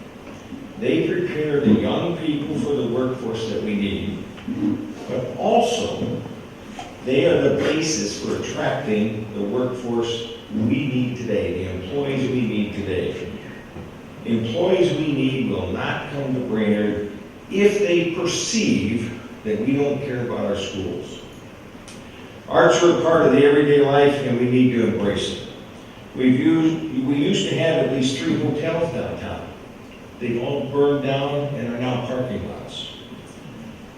Speaker 2: They prepare the young people for the workforce that we need, but also they are the basis for attracting the workforce we need today, the employees we need today. Employees we need will not come to Brainerd if they perceive that we don't care about our schools. Arts are a part of the everyday life and we need to embrace it. We used to have at least 3 hotels downtown. They've all burned down and are now parking lots.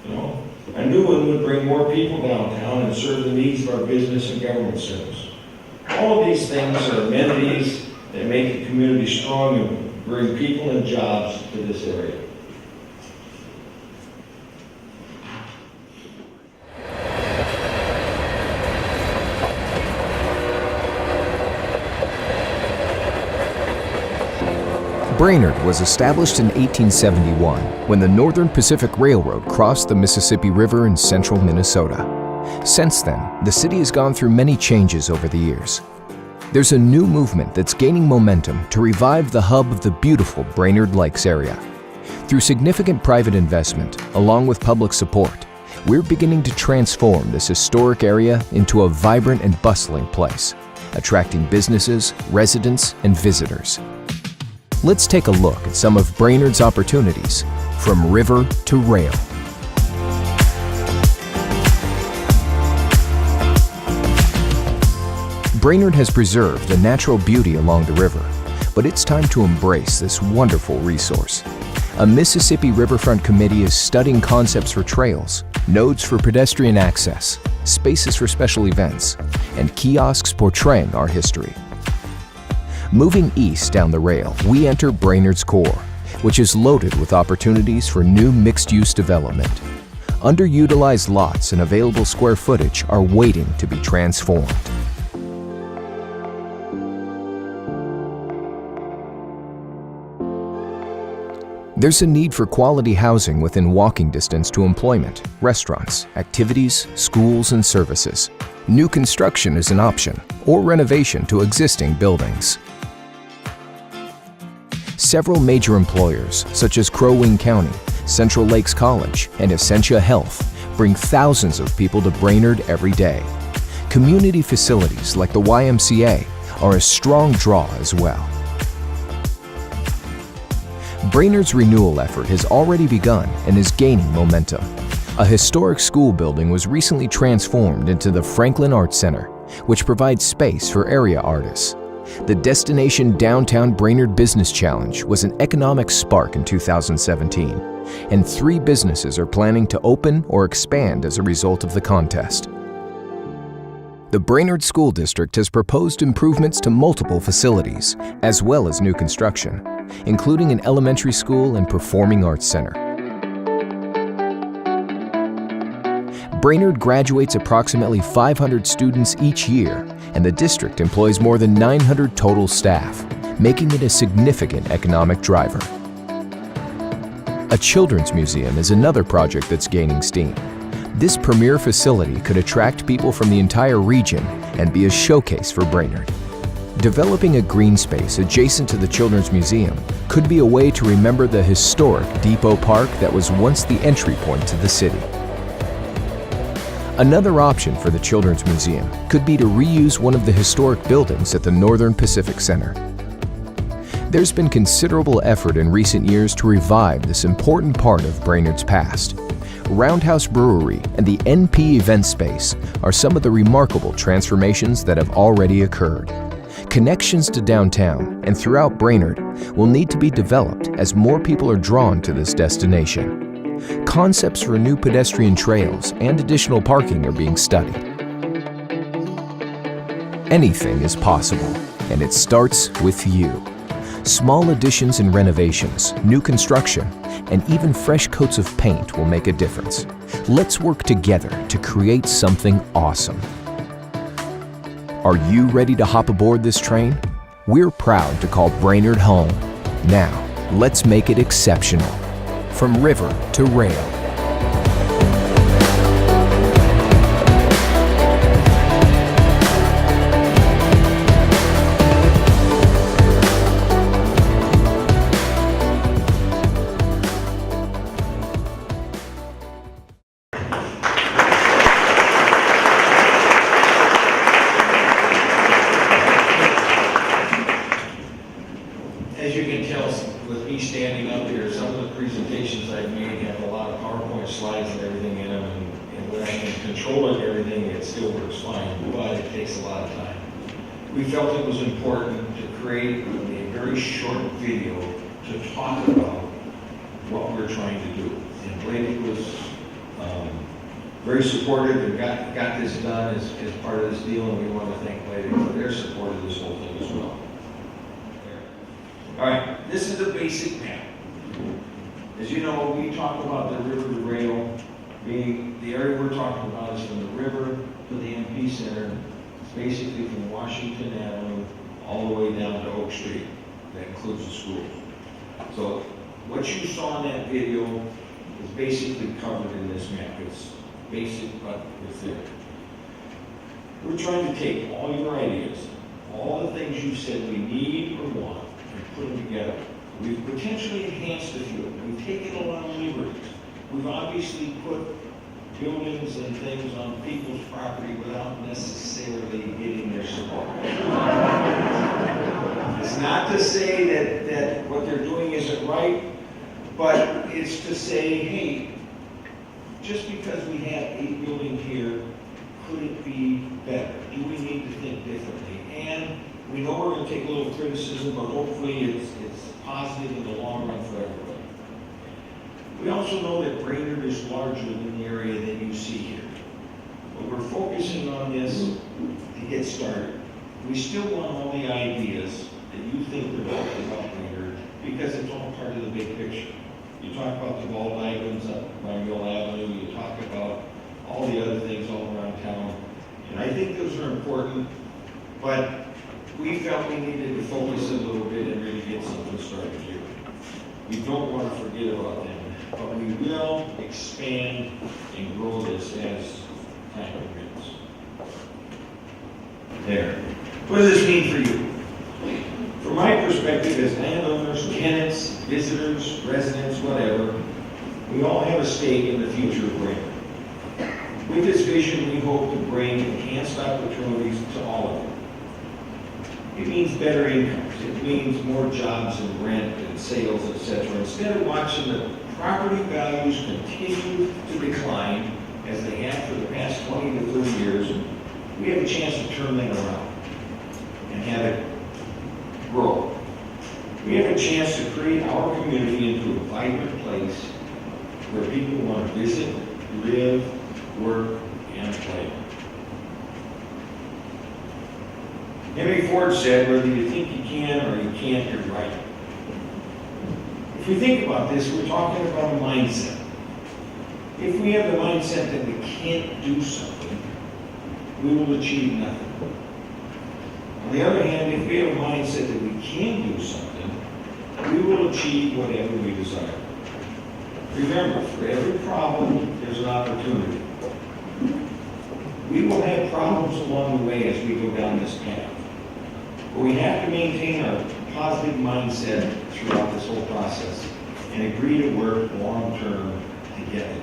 Speaker 2: You know, a new one would bring more people downtown and serve the needs of our business and government service. All of these things are amenities that make the community strong and bring people and jobs to this area.
Speaker 22: Brainerd was established in 1871 when the Northern Pacific Railroad crossed the Mississippi River in central Minnesota. Since then, the city has gone through many changes over the years. There's a new movement that's gaining momentum to revive the hub of the beautiful Brainerd Lakes area. Through significant private investment, along with public support, we're beginning to transform this historic area into a vibrant and bustling place, attracting businesses, residents, and visitors. Let's take a look at some of Brainerd's opportunities from river to rail. Brainerd has preserved the natural beauty along the river, but it's time to embrace this wonderful resource. A Mississippi Riverfront Committee is studying concepts for trails, nodes for pedestrian access, spaces for special events, and kiosks portraying our history. Moving east down the rail, we enter Brainerd's core, which is loaded with opportunities for new mixed-use development. Underutilized lots and available square footage are waiting to be transformed. There's a need for quality housing within walking distance to employment, restaurants, activities, schools, and services. New construction is an option, or renovation to existing buildings. Several major employers, such as Crow Wing County, Central Lakes College, and Essentia Health, bring thousands of people to Brainerd every day. Community facilities like the YMCA are a strong draw as well. Brainerd's renewal effort has already begun and is gaining momentum. A historic school building was recently transformed into the Franklin Arts Center, which provides space for area artists. The Destination Downtown Brainerd Business Challenge was an economic spark in 2017, and 3 businesses are planning to open or expand as a result of the contest. The Brainerd School District has proposed improvements to multiple facilities, as well as new construction, including an elementary school and performing arts center. Brainerd graduates approximately 500 students each year, and the district employs more than 900 total staff, making it a significant economic driver. A children's museum is another project that's gaining steam. This premier facility could attract people from the entire region and be a showcase for Brainerd. Developing a green space adjacent to the Children's Museum could be a way to remember the historic Depot Park that was once the entry point to the city. Another option for the Children's Museum could be to reuse one of the historic buildings at the Northern Pacific Center. There's been considerable effort in recent years to revive this important part of Brainerd's past. Roundhouse Brewery and the NP Event Space are some of the remarkable transformations that have already occurred. Connections to downtown and throughout Brainerd will need to be developed as more people are drawn to this destination. Concepts for new pedestrian trails and additional parking are being studied. Anything is possible, and it starts with you. Small additions and renovations, new construction, and even fresh coats of paint will make a difference. Let's work together to create something awesome. Are you ready to hop aboard this train? We're proud to call Brainerd home. Now, let's make it exceptional. From river to rail.
Speaker 2: As you can tell with me standing up here, some of the presentations I've made have a lot of PowerPoint slides and everything in them, and when I can control it and everything, it still works fine, but it takes a lot of time. We felt it was important to create a very short video to talk about what we're trying to do. And Blaine was very supportive and got this done as part of this deal, and we want to thank Blaine for their support of this whole thing as well. All right, this is the basic map. As you know, we talk about the river to rail being, the area we're talking about is from the river to the MP Center. It's basically from Washington Avenue all the way down to Oak Street. That includes the schools. So what you saw in that video is basically covered in this map. It's basic, but it's there. We're trying to take all your ideas, all the things you said we need or want, and put them together. We've potentially enhanced a few. We've taken a lot of liberties. We've obviously put buildings and things on people's property without necessarily getting their support. It's not to say that what they're doing isn't right, but it's to say, hey, just because we have 8 buildings here, could it be better? Do we need to think differently? And we know we're going to take a little criticism, but hopefully it's positive in the long run for everybody. We also know that Brainerd is larger than the area that you see here. But we're focusing on this to get started. We still want all the ideas that you think are best about Brainerd because it's all part of the big picture. You talk about the ball diagrams up by Mill Avenue, you talk about all the other things all around town. And I think those are important, but we felt we needed to focus a little bit and really get something started here. We don't want to forget about them, but we will expand and grow this as time permits. There. What does this mean for you? From my perspective as landowners, tenants, visitors, residents, whatever, we all have a stake in the future of Brainerd. With this vision, we hope to bring enhanced opportunities to all of you. It means better incomes. It means more jobs and rent and sales, etc. Instead of watching the property values continue to decline as they have for the past 20 to 30 years, we have a chance to turn that around and have it grow. We have a chance to create our community into a vibrant place where people want to visit, live, work, and play. Henry Ford said, whether you think you can or you can't, you're right. If we think about this, we're talking about a mindset. If we have the mindset that we can't do something, we will achieve nothing. On the other hand, if we have a mindset that we can do something, we will achieve whatever we desire. Remember, for every problem, there's an opportunity. We will have problems along the way as we go down this path. But we have to maintain our positive mindset throughout this whole process and agree to work long-term together.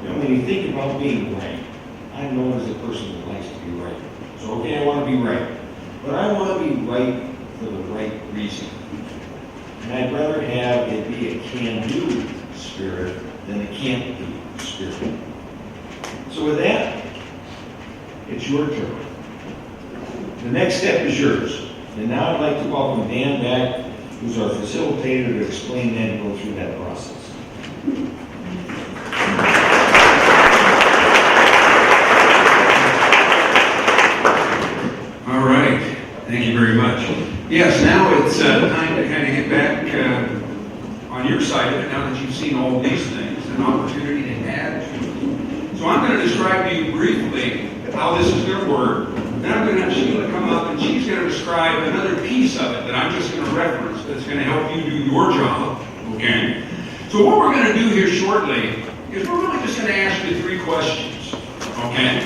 Speaker 2: You know, when you think about being right, I'm known as a person that likes to be right. So, okay, I want to be right. But I want to be right for the right reason. And I'd rather have it be a can-do spirit than a can't-do spirit. So with that, it's your turn. The next step is yours. And now I'd like to welcome Dan back, who's our facilitator, to explain that and go through that process.
Speaker 1: All right, thank you very much. Yes, now it's time to kind of get back on your side of it, now that you've seen all these things, an opportunity to add to. So I'm going to describe to you briefly how this is going to work. Then I'm going to have Sheila come up and she's going to describe another piece of it that I'm just going to reference that's going to help you do your job, okay? So what we're going to do here shortly is we're really just going to ask you 3 questions, okay?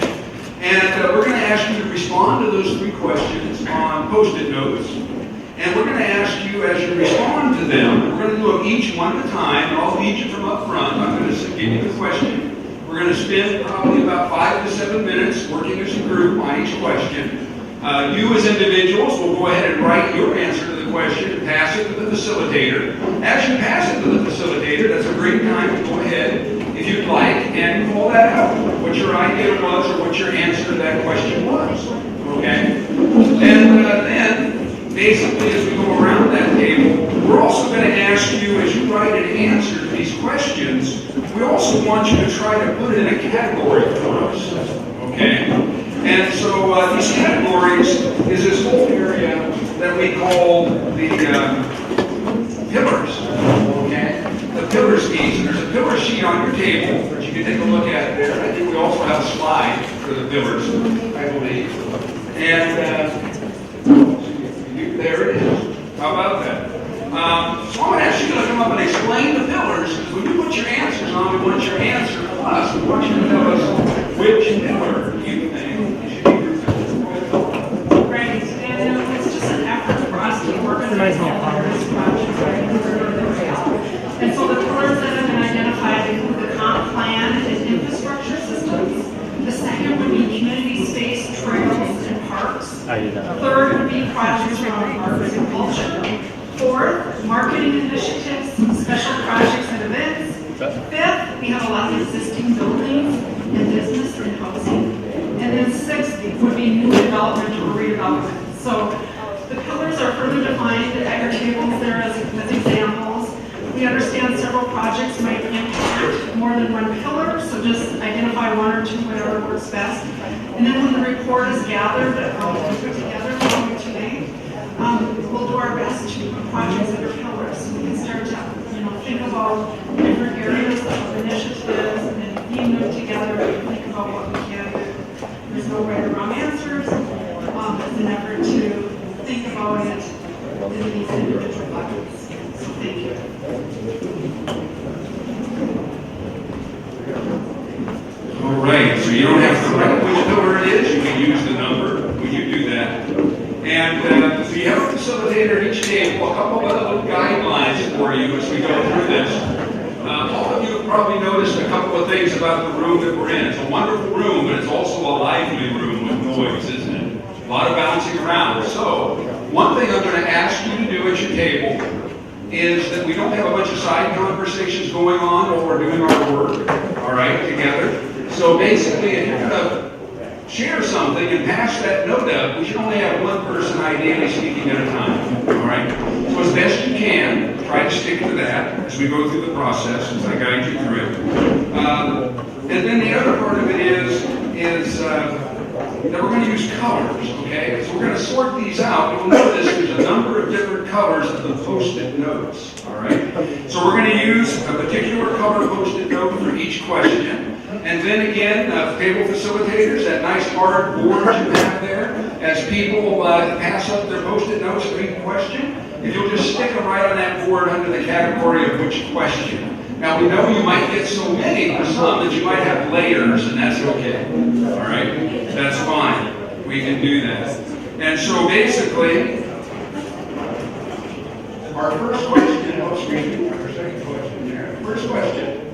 Speaker 1: And we're going to ask you to respond to those 3 questions on Post-it notes. And we're going to ask you, as you respond to them, we're going to do them each one at a time. I'll lead you from up front. I'm going to give you the question. We're going to spend probably about 5 to 7 minutes working as a group on each question. You as individuals will go ahead and write your answer to the question and pass it to the facilitator. As you pass it to the facilitator, that's a great time to go ahead, if you'd like, and call that out, what your idea was or what your answer to that question was. Okay? And then, basically, as we go around that table, we're also going to ask you, as you write an answer to these questions, we also want you to try to put in a category for us. Okay? And so these categories is this whole area that we call the pillars. Okay? The pillar sheets. And there's a pillar sheet on your table that you can take a look at there. I think we also have a slide for the pillars, I believe. And there it is. How about that? So I'm going to ask you to come up and explain the pillars. When you put your answers on, we want your answer plus. We want you to tell us which pillar you think you should be grouped in.
Speaker 20: Right, and it's just an effort for us to organize all of this project. And so the pillars that have been identified include the comp plan and infrastructure systems. The second would be community space, trails, and parks. The third would be projects
Speaker 4: several projects might impact more than one pillar, so just identify one or two, whatever works best. And then when the report is gathered, put together for today, we'll do our best to put projects under pillars. So we can start to, think about different areas of initiatives and being them together and think about what we can do. There's no right or wrong answers. It's an effort to think about it in these individual buckets. So thank you.
Speaker 1: All right, so you don't have to write which pillar it is, you can use the number when you do that. And we have a facilitator at each table, a couple of other guidelines for you as we go through this. All of you have probably noticed a couple of things about the room that we're in. It's a wonderful room, but it's also a lively room with noise, isn't it? A lot of bouncing around. So, one thing I'm going to ask you to do at your table is that we don't have a bunch of side conversations going on while we're doing our work, all right, together. So basically, if you're going to share something and pass that note up, we should only have one person ideally speaking at a time, all right? So as best you can, try to stick to that as we go through the process, as I guide you through it. And then the other part of it is that we're going to use colors, okay? So we're going to sort these out. You'll notice there's a number of different colors of the Post-it notes, all right? So we're going to use a particular color Post-it note for each question. And then again, table facilitators, that nice hard board you have there, as people pass up their Post-it notes for each question, if you'll just stick them right on that board under the category of which question. Now we know you might get so many for some that you might have layers, and that's okay. All right? That's fine. We can do that. And so basically, our first question, our second question there. First question.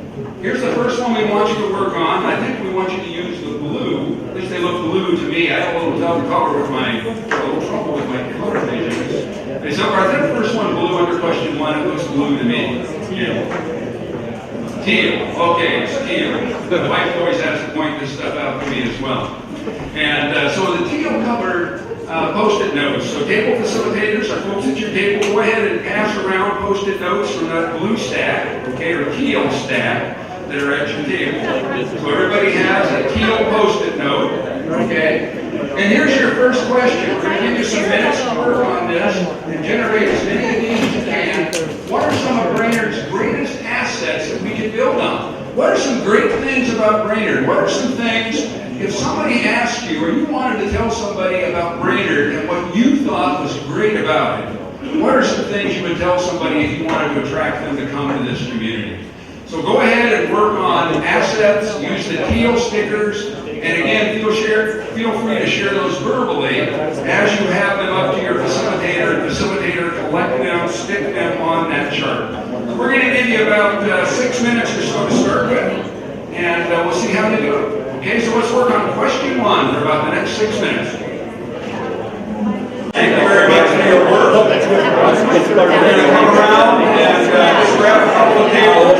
Speaker 1: Here's the first one we want you to work on. I think we want you to use the blue. At least they look blue to me. I have a little color with my, a little trouble with my color vision. So I think the first one blue under question 1, it looks blue to me. Teal. Okay, it's teal. The wife always has to point this stuff out to me as well. And so the teal colored Post-it notes. So table facilitators, our folks at your table, go ahead and pass around Post-it notes from that blue stack, okay, or teal stack that are at your table. So everybody has a teal Post-it note, okay? And here's your first question. We're going to give you some minutes to work on this and generate as many of these as you can. What are some of Brainerd's greatest assets that we can build on? What are some great things about Brainerd? What are some things, if somebody asked you or you wanted to tell somebody about Brainerd and what you thought was great about it, what are some things you would tell somebody if you wanted to attract them to come to this community? So go ahead and work on assets, use the teal stickers, and again, feel free to share those verbally as you have them up to your facilitator, and facilitator collect them, stick them on that chart. We're going to give you about 6 minutes or so to start with, and we'll see how you do it. Okay, so let's work on question 1 for about the next 6 minutes. Thank you very much for your work. We're going to come around and just grab a couple of tables.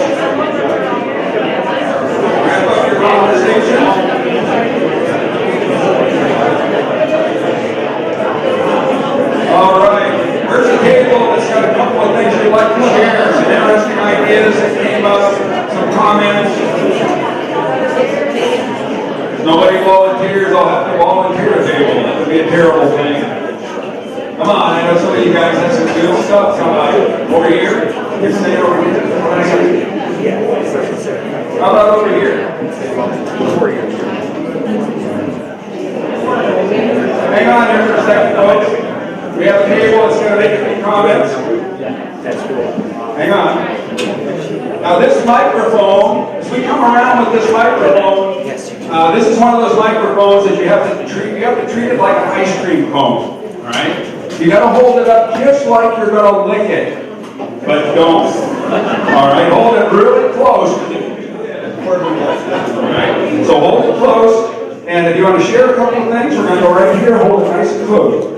Speaker 1: Wrap up your conversation. All right, here's a table that's got a couple of things you'd like to share, some interesting ideas that came up, some comments. Nobody volunteers, I'll have to volunteer a table. That would be a terrible thing. Come on, I know some of you guys have some good stuff. Come on, over here. You can stay over here. How about over here? Hang on here for a second, folks. We have a table that's going to make a few comments. Yeah, that's cool. Hang on. Now this microphone, as we come around with this microphone, this is one of those microphones that you have to treat it like an ice cream cone. All right? You got to hold it up just like you're going to lick it, but don't. All right? Hold it really close. All right? So hold it close. And if you want to share a couple of things, we're going to go right here, hold it nice and close.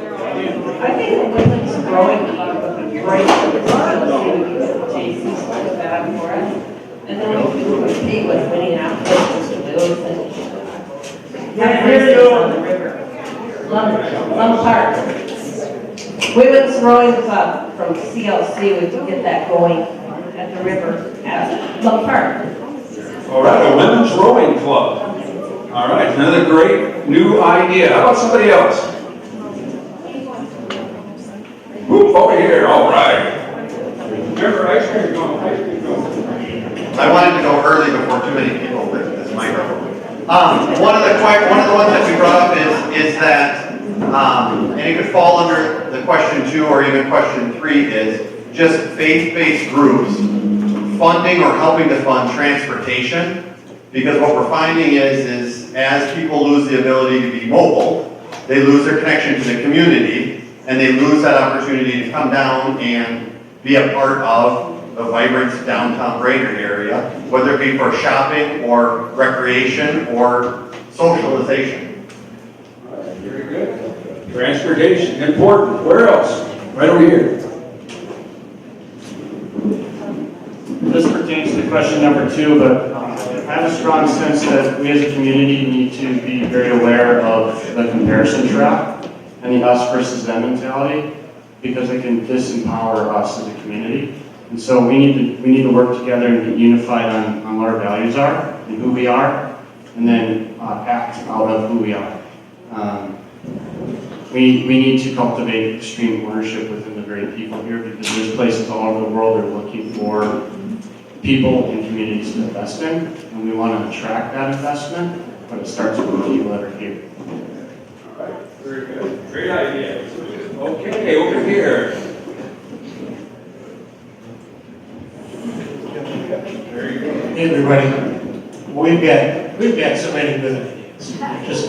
Speaker 7: I think the women's growing would be great for the JC's like that for us. And then we can compete with Minneapolis and Duluth and on the river. Lum Park. Women's Rowing Club from CLC, we can get that going. at the river at Love Park.
Speaker 1: All right, a women's rowing club. All right, another great new idea. How about somebody else? Whoop, over here, all right. Remember, ice cream going, ice cream going.
Speaker 6: I wanted to go early before too many people with this microphone. One of the ones that we brought up is that, and it could fall under the question 2 or even question 3, is just faith-based groups funding or helping to fund transportation. Because what we're finding is as people lose the ability to be mobile, they lose their connection to the community, and they lose that opportunity to come down and be a part of the vibrant downtown Brainerd area, whether it be for shopping or recreation or socialization.
Speaker 1: Very good. Transportation, important. Where else? Right over here.
Speaker 8: This pertains to question number 2, but I have a strong sense that we as a community need to be very aware of the comparison trap and the us versus them mentality, because it can disempower us as a community. And so we need to work together and get unified on what our values are and who we are, and then act out of who we are. We need to cultivate extreme ownership within the very people here, because there's places all over the world that are looking for people and communities to invest in, and we want to attract that investment, but it starts with the people that are here.
Speaker 1: All right, very good. Great idea. Okay, over here. Very good.
Speaker 23: Hey everybody, we've got so many good ideas. Just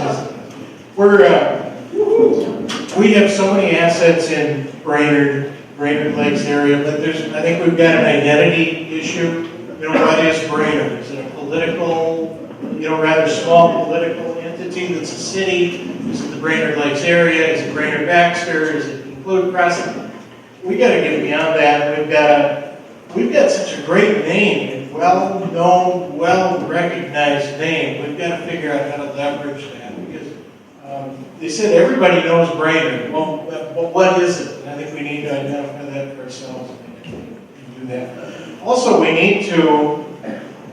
Speaker 23: we have so many assets in Brainerd Lakes area, but I think we've got an identity issue. You know, what is Brainerd? Is it a political, rather small political entity that's a city? Is it the Brainerd Lakes area? Is it Brainerd Baxter? Does it include Crescent? We got to get beyond that. We've got such a great name, well-known, well-recognized name. We've got to figure out how to leverage that, because they said everybody knows Brainerd. Well, what is it? And I think we need to identify that for ourselves and do that. Also, we need to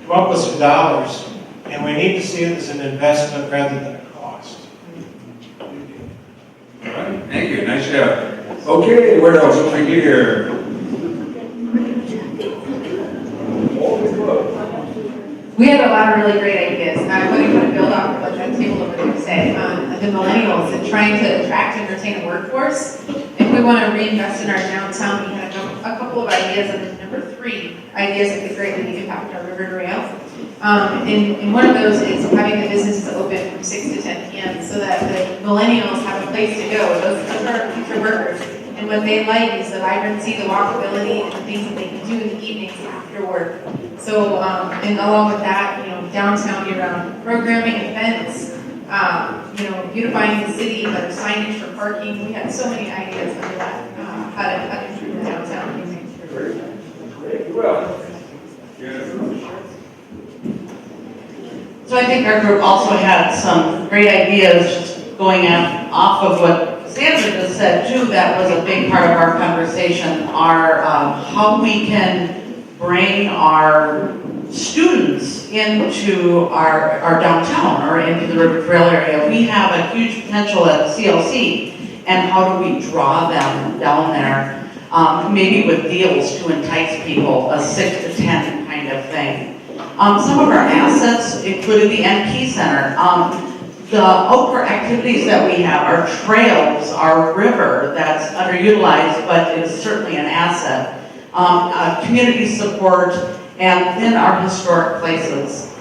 Speaker 23: come up with some dollars, and we need to see it as an investment rather than a cost.
Speaker 1: All right, thank you. Nice job. Okay, where else? Over here.
Speaker 24: We have a lot of really great ideas. I want to kind of build off of what that table over there said on the millennials and trying to attract and retain a workforce. If we want to reinvest in our downtown, we have a couple of ideas. And then number 3 ideas that could greatly impact our river to rail. And one of those is having the businesses open from 6 to 10 p.m. so that the millennials have a place to go. Those are our future workers. And what they like is the vibrancy, the walkability, and the things that they can do in the evenings after work. So, and along with that, downtown year-round programming, events, beautifying the city, better signage for parking. We had so many ideas under that, how to improve the downtown.
Speaker 19: So I think our group also had some great ideas, just going off of what Sandra just said too. That was a big part of our conversation, how we can bring our students into our downtown or into the River Trail area. We have a huge potential at CLC, and how do we draw them down there? Maybe with deals to entice people, a 6 to 10 kind of thing. Some of our assets included the NP Center. The outdoor activities that we have, our trails, our river that's underutilized, but is certainly an asset. Community support, and then our historic places.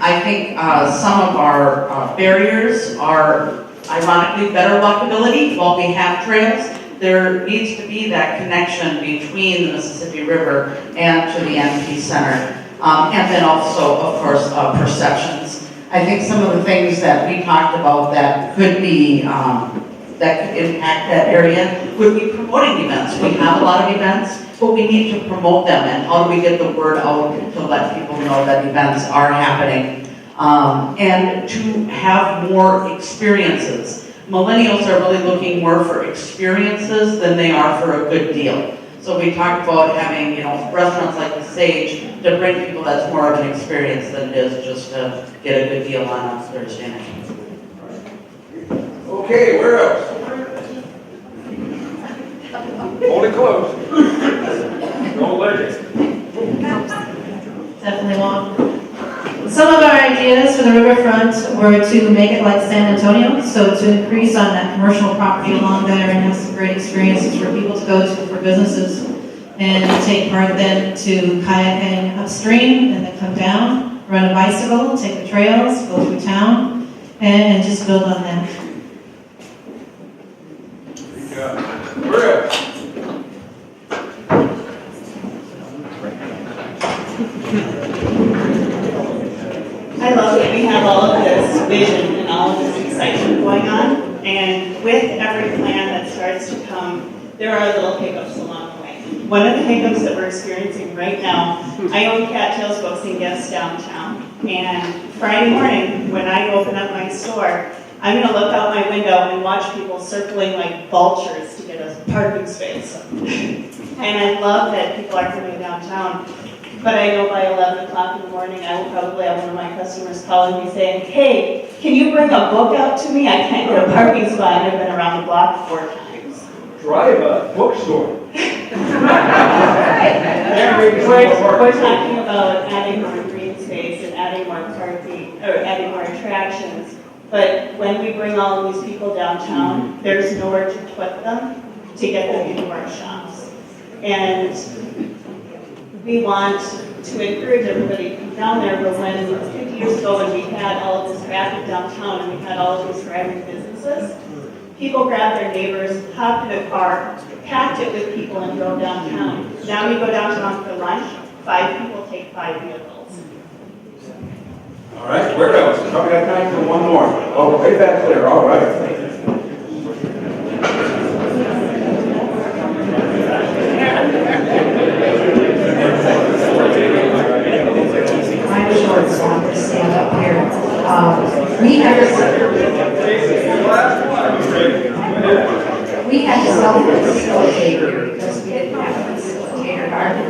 Speaker 19: I think some of our barriers are ironically better walkability. While we have trails, there needs to be that connection between the Mississippi River and to the NP Center. And then also, of course, perceptions. I think some of the things that we talked about that could be, that could impact that area would be promoting events. We have a lot of events, but we need to promote them, and how do we get the word out to let people know that events are happening, and to have more experiences. Millennials are really looking more for experiences than they are for a good deal. So we talked about having, restaurants like the Sage to bring people that's more of an experience than it is just to get a good deal on a Thursday night.
Speaker 1: Okay, where else? Hold it close. Don't let it.
Speaker 3: Definitely won't. Some of our ideas for the riverfront were to make it like San Antonio, so to increase on that commercial property along there and have some great experiences for people to go to for businesses, and take part then to kayaking upstream and then come down, run a bicycle, take the trails, go through town, and just build on that.
Speaker 1: Where else?
Speaker 9: I love that we have all of this vision and all of this excitement going on, and with every plan that starts to come, there are little hiccups along the way. One of the hiccups that we're experiencing right now, I own Cattails Books and Gifts downtown, and Friday morning, when I open up my store, I'm going to look out my window and watch people circling like vultures to get a parking space. And I love that people are coming downtown. But I know by 11 o'clock in the morning, I will probably have one of my customers calling me saying, hey, can you bring a book out to me? I can't get a parking spot. I've been around the block 4 times.
Speaker 1: Drive a bookstore.
Speaker 9: We're talking about adding more green space and adding more parking, or adding more attractions. But when we bring all of these people downtown, there's nowhere to put them to get them into our shops. And we want to encourage everybody to come down there, but when 50 years ago when we had all of this traffic downtown and we had all of these thriving businesses, people grabbed their neighbors, hopped in a car, packed it with people and drove downtown. Now you go downtown for lunch, 5 people take 5 vehicles.
Speaker 1: All right, where else? We got time for one more. Oh, way back there, all right.
Speaker 10: I'm short, so I'm going to stand up here. We had to self-facilitate here because we didn't have a facilitator garden.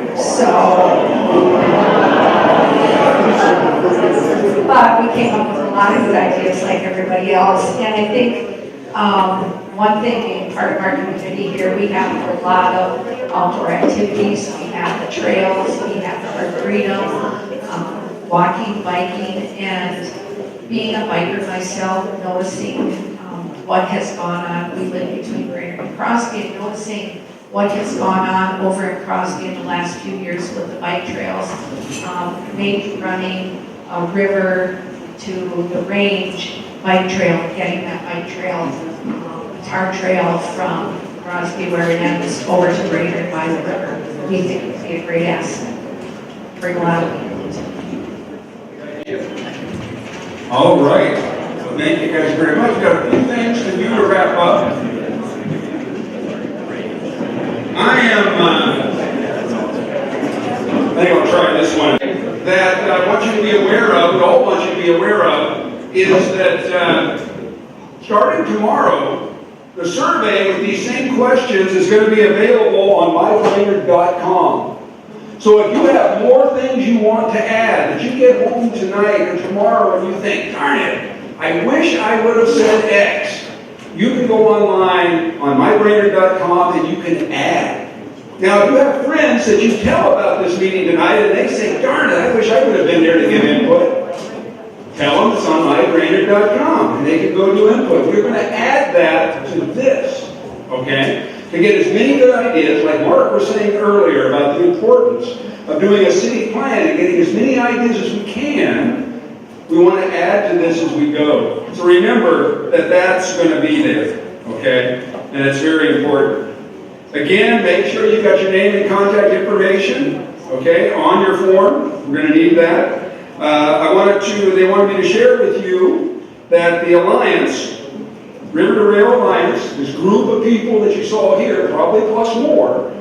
Speaker 10: But we came up with a lot of good ideas like everybody else. And I think one thing being part of our community here, we have a lot of outdoor activities. We have the trails, we have the arboretum, walking, biking, and being a biker myself, noticing what has gone on. We live between Brainerd and Crosby, and noticing what has gone on over in Crosby in the last few years with the bike trails, maybe running a river to the range bike trail, getting that bike trail, tar trail from Crosby where it ends over to Brainerd by the river. We think it would be a great asset. Bring a lot of people.
Speaker 1: All right. Well, thank you guys very much. We've got a few things to do to wrap up. I think I'll try this one. That I want you to be aware of, we all want you to be aware of, is that starting tomorrow, the survey with these same questions is going to be available on mybrainerd.com. So if you have more things you want to add, that you get home tonight or tomorrow and you think, darn it, I wish I would have said X, you can go online on mybrainerd.com and you can add. Now, if you have friends that you tell about this meeting tonight and they say, darn it, I wish I would have been there to give input, tell them it's on mybrainerd.com and they can go do input. We're going to add that to this, okay? To get as many good ideas, like Mark was saying earlier about the importance of doing a city plan and getting as many ideas as we can, we want to add to this as we go. So remember that that's going to be there, okay? And it's very important. Again, make sure you've got your name and contact information, okay, on your form. We're going to need that. They wanted me to share with you that the Alliance, River to Rail Alliance, this group of people that you saw here, probably plus more,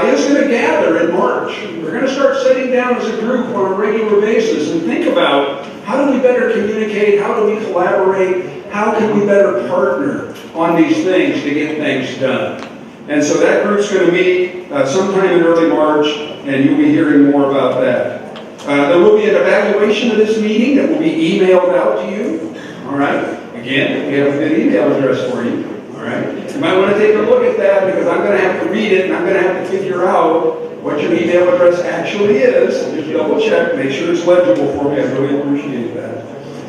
Speaker 1: is going to gather in March. We're going to start sitting down as a group on a regular basis and think about how do we better communicate, how do we collaborate, how can we better partner on these things to get things done. And so that group's going to meet sometime in early March, and you'll be hearing more about that. There will be an evaluation of this meeting that will be emailed out to you. All right? Again, we have a good email address for you. All right? You might want to take a look at that because I'm going to have to read it and I'm going to have to figure out what your email address actually is. Just double check, make sure it's legible for me. I really appreciate that.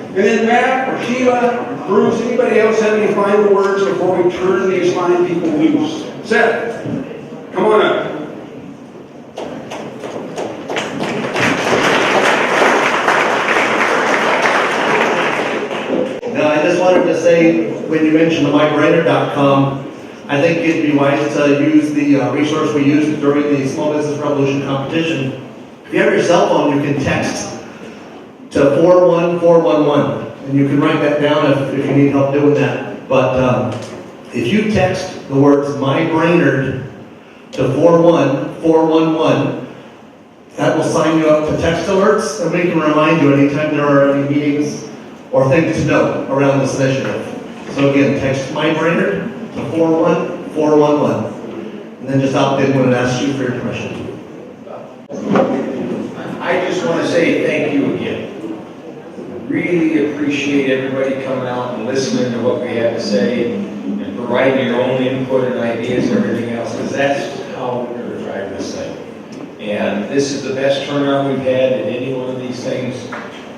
Speaker 1: And then Matt or Sheila, or Bruce, anybody else have any final words before we turn these fine people loose? Seth, come on up.
Speaker 12: Now, I just wanted to say, when you mentioned the mybrainerd.com, I think it'd be wise to use the resource we used during the Small Business Revolution competition. If you have your cell phone, you can text to 41411, and you can write that down if you need help doing that. But if you text the words My Brainerd to 41411, that will sign you up to text alerts, and we can remind you anytime there are any meetings or things to know around this initiative. So again, text My Brainerd to 41411, and then just opt in when it asks you for your permission.
Speaker 2: I just want to say thank you again. Really appreciate everybody coming out and listening to what we have to say and providing your own input and ideas and everything else, because that's how we're going to drive this thing. And this is the best turnout we've had in any one of these things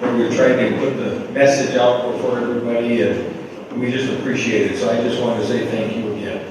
Speaker 2: where we're trying to put the message out for everybody, and we just appreciate it. So I just want to say thank you again.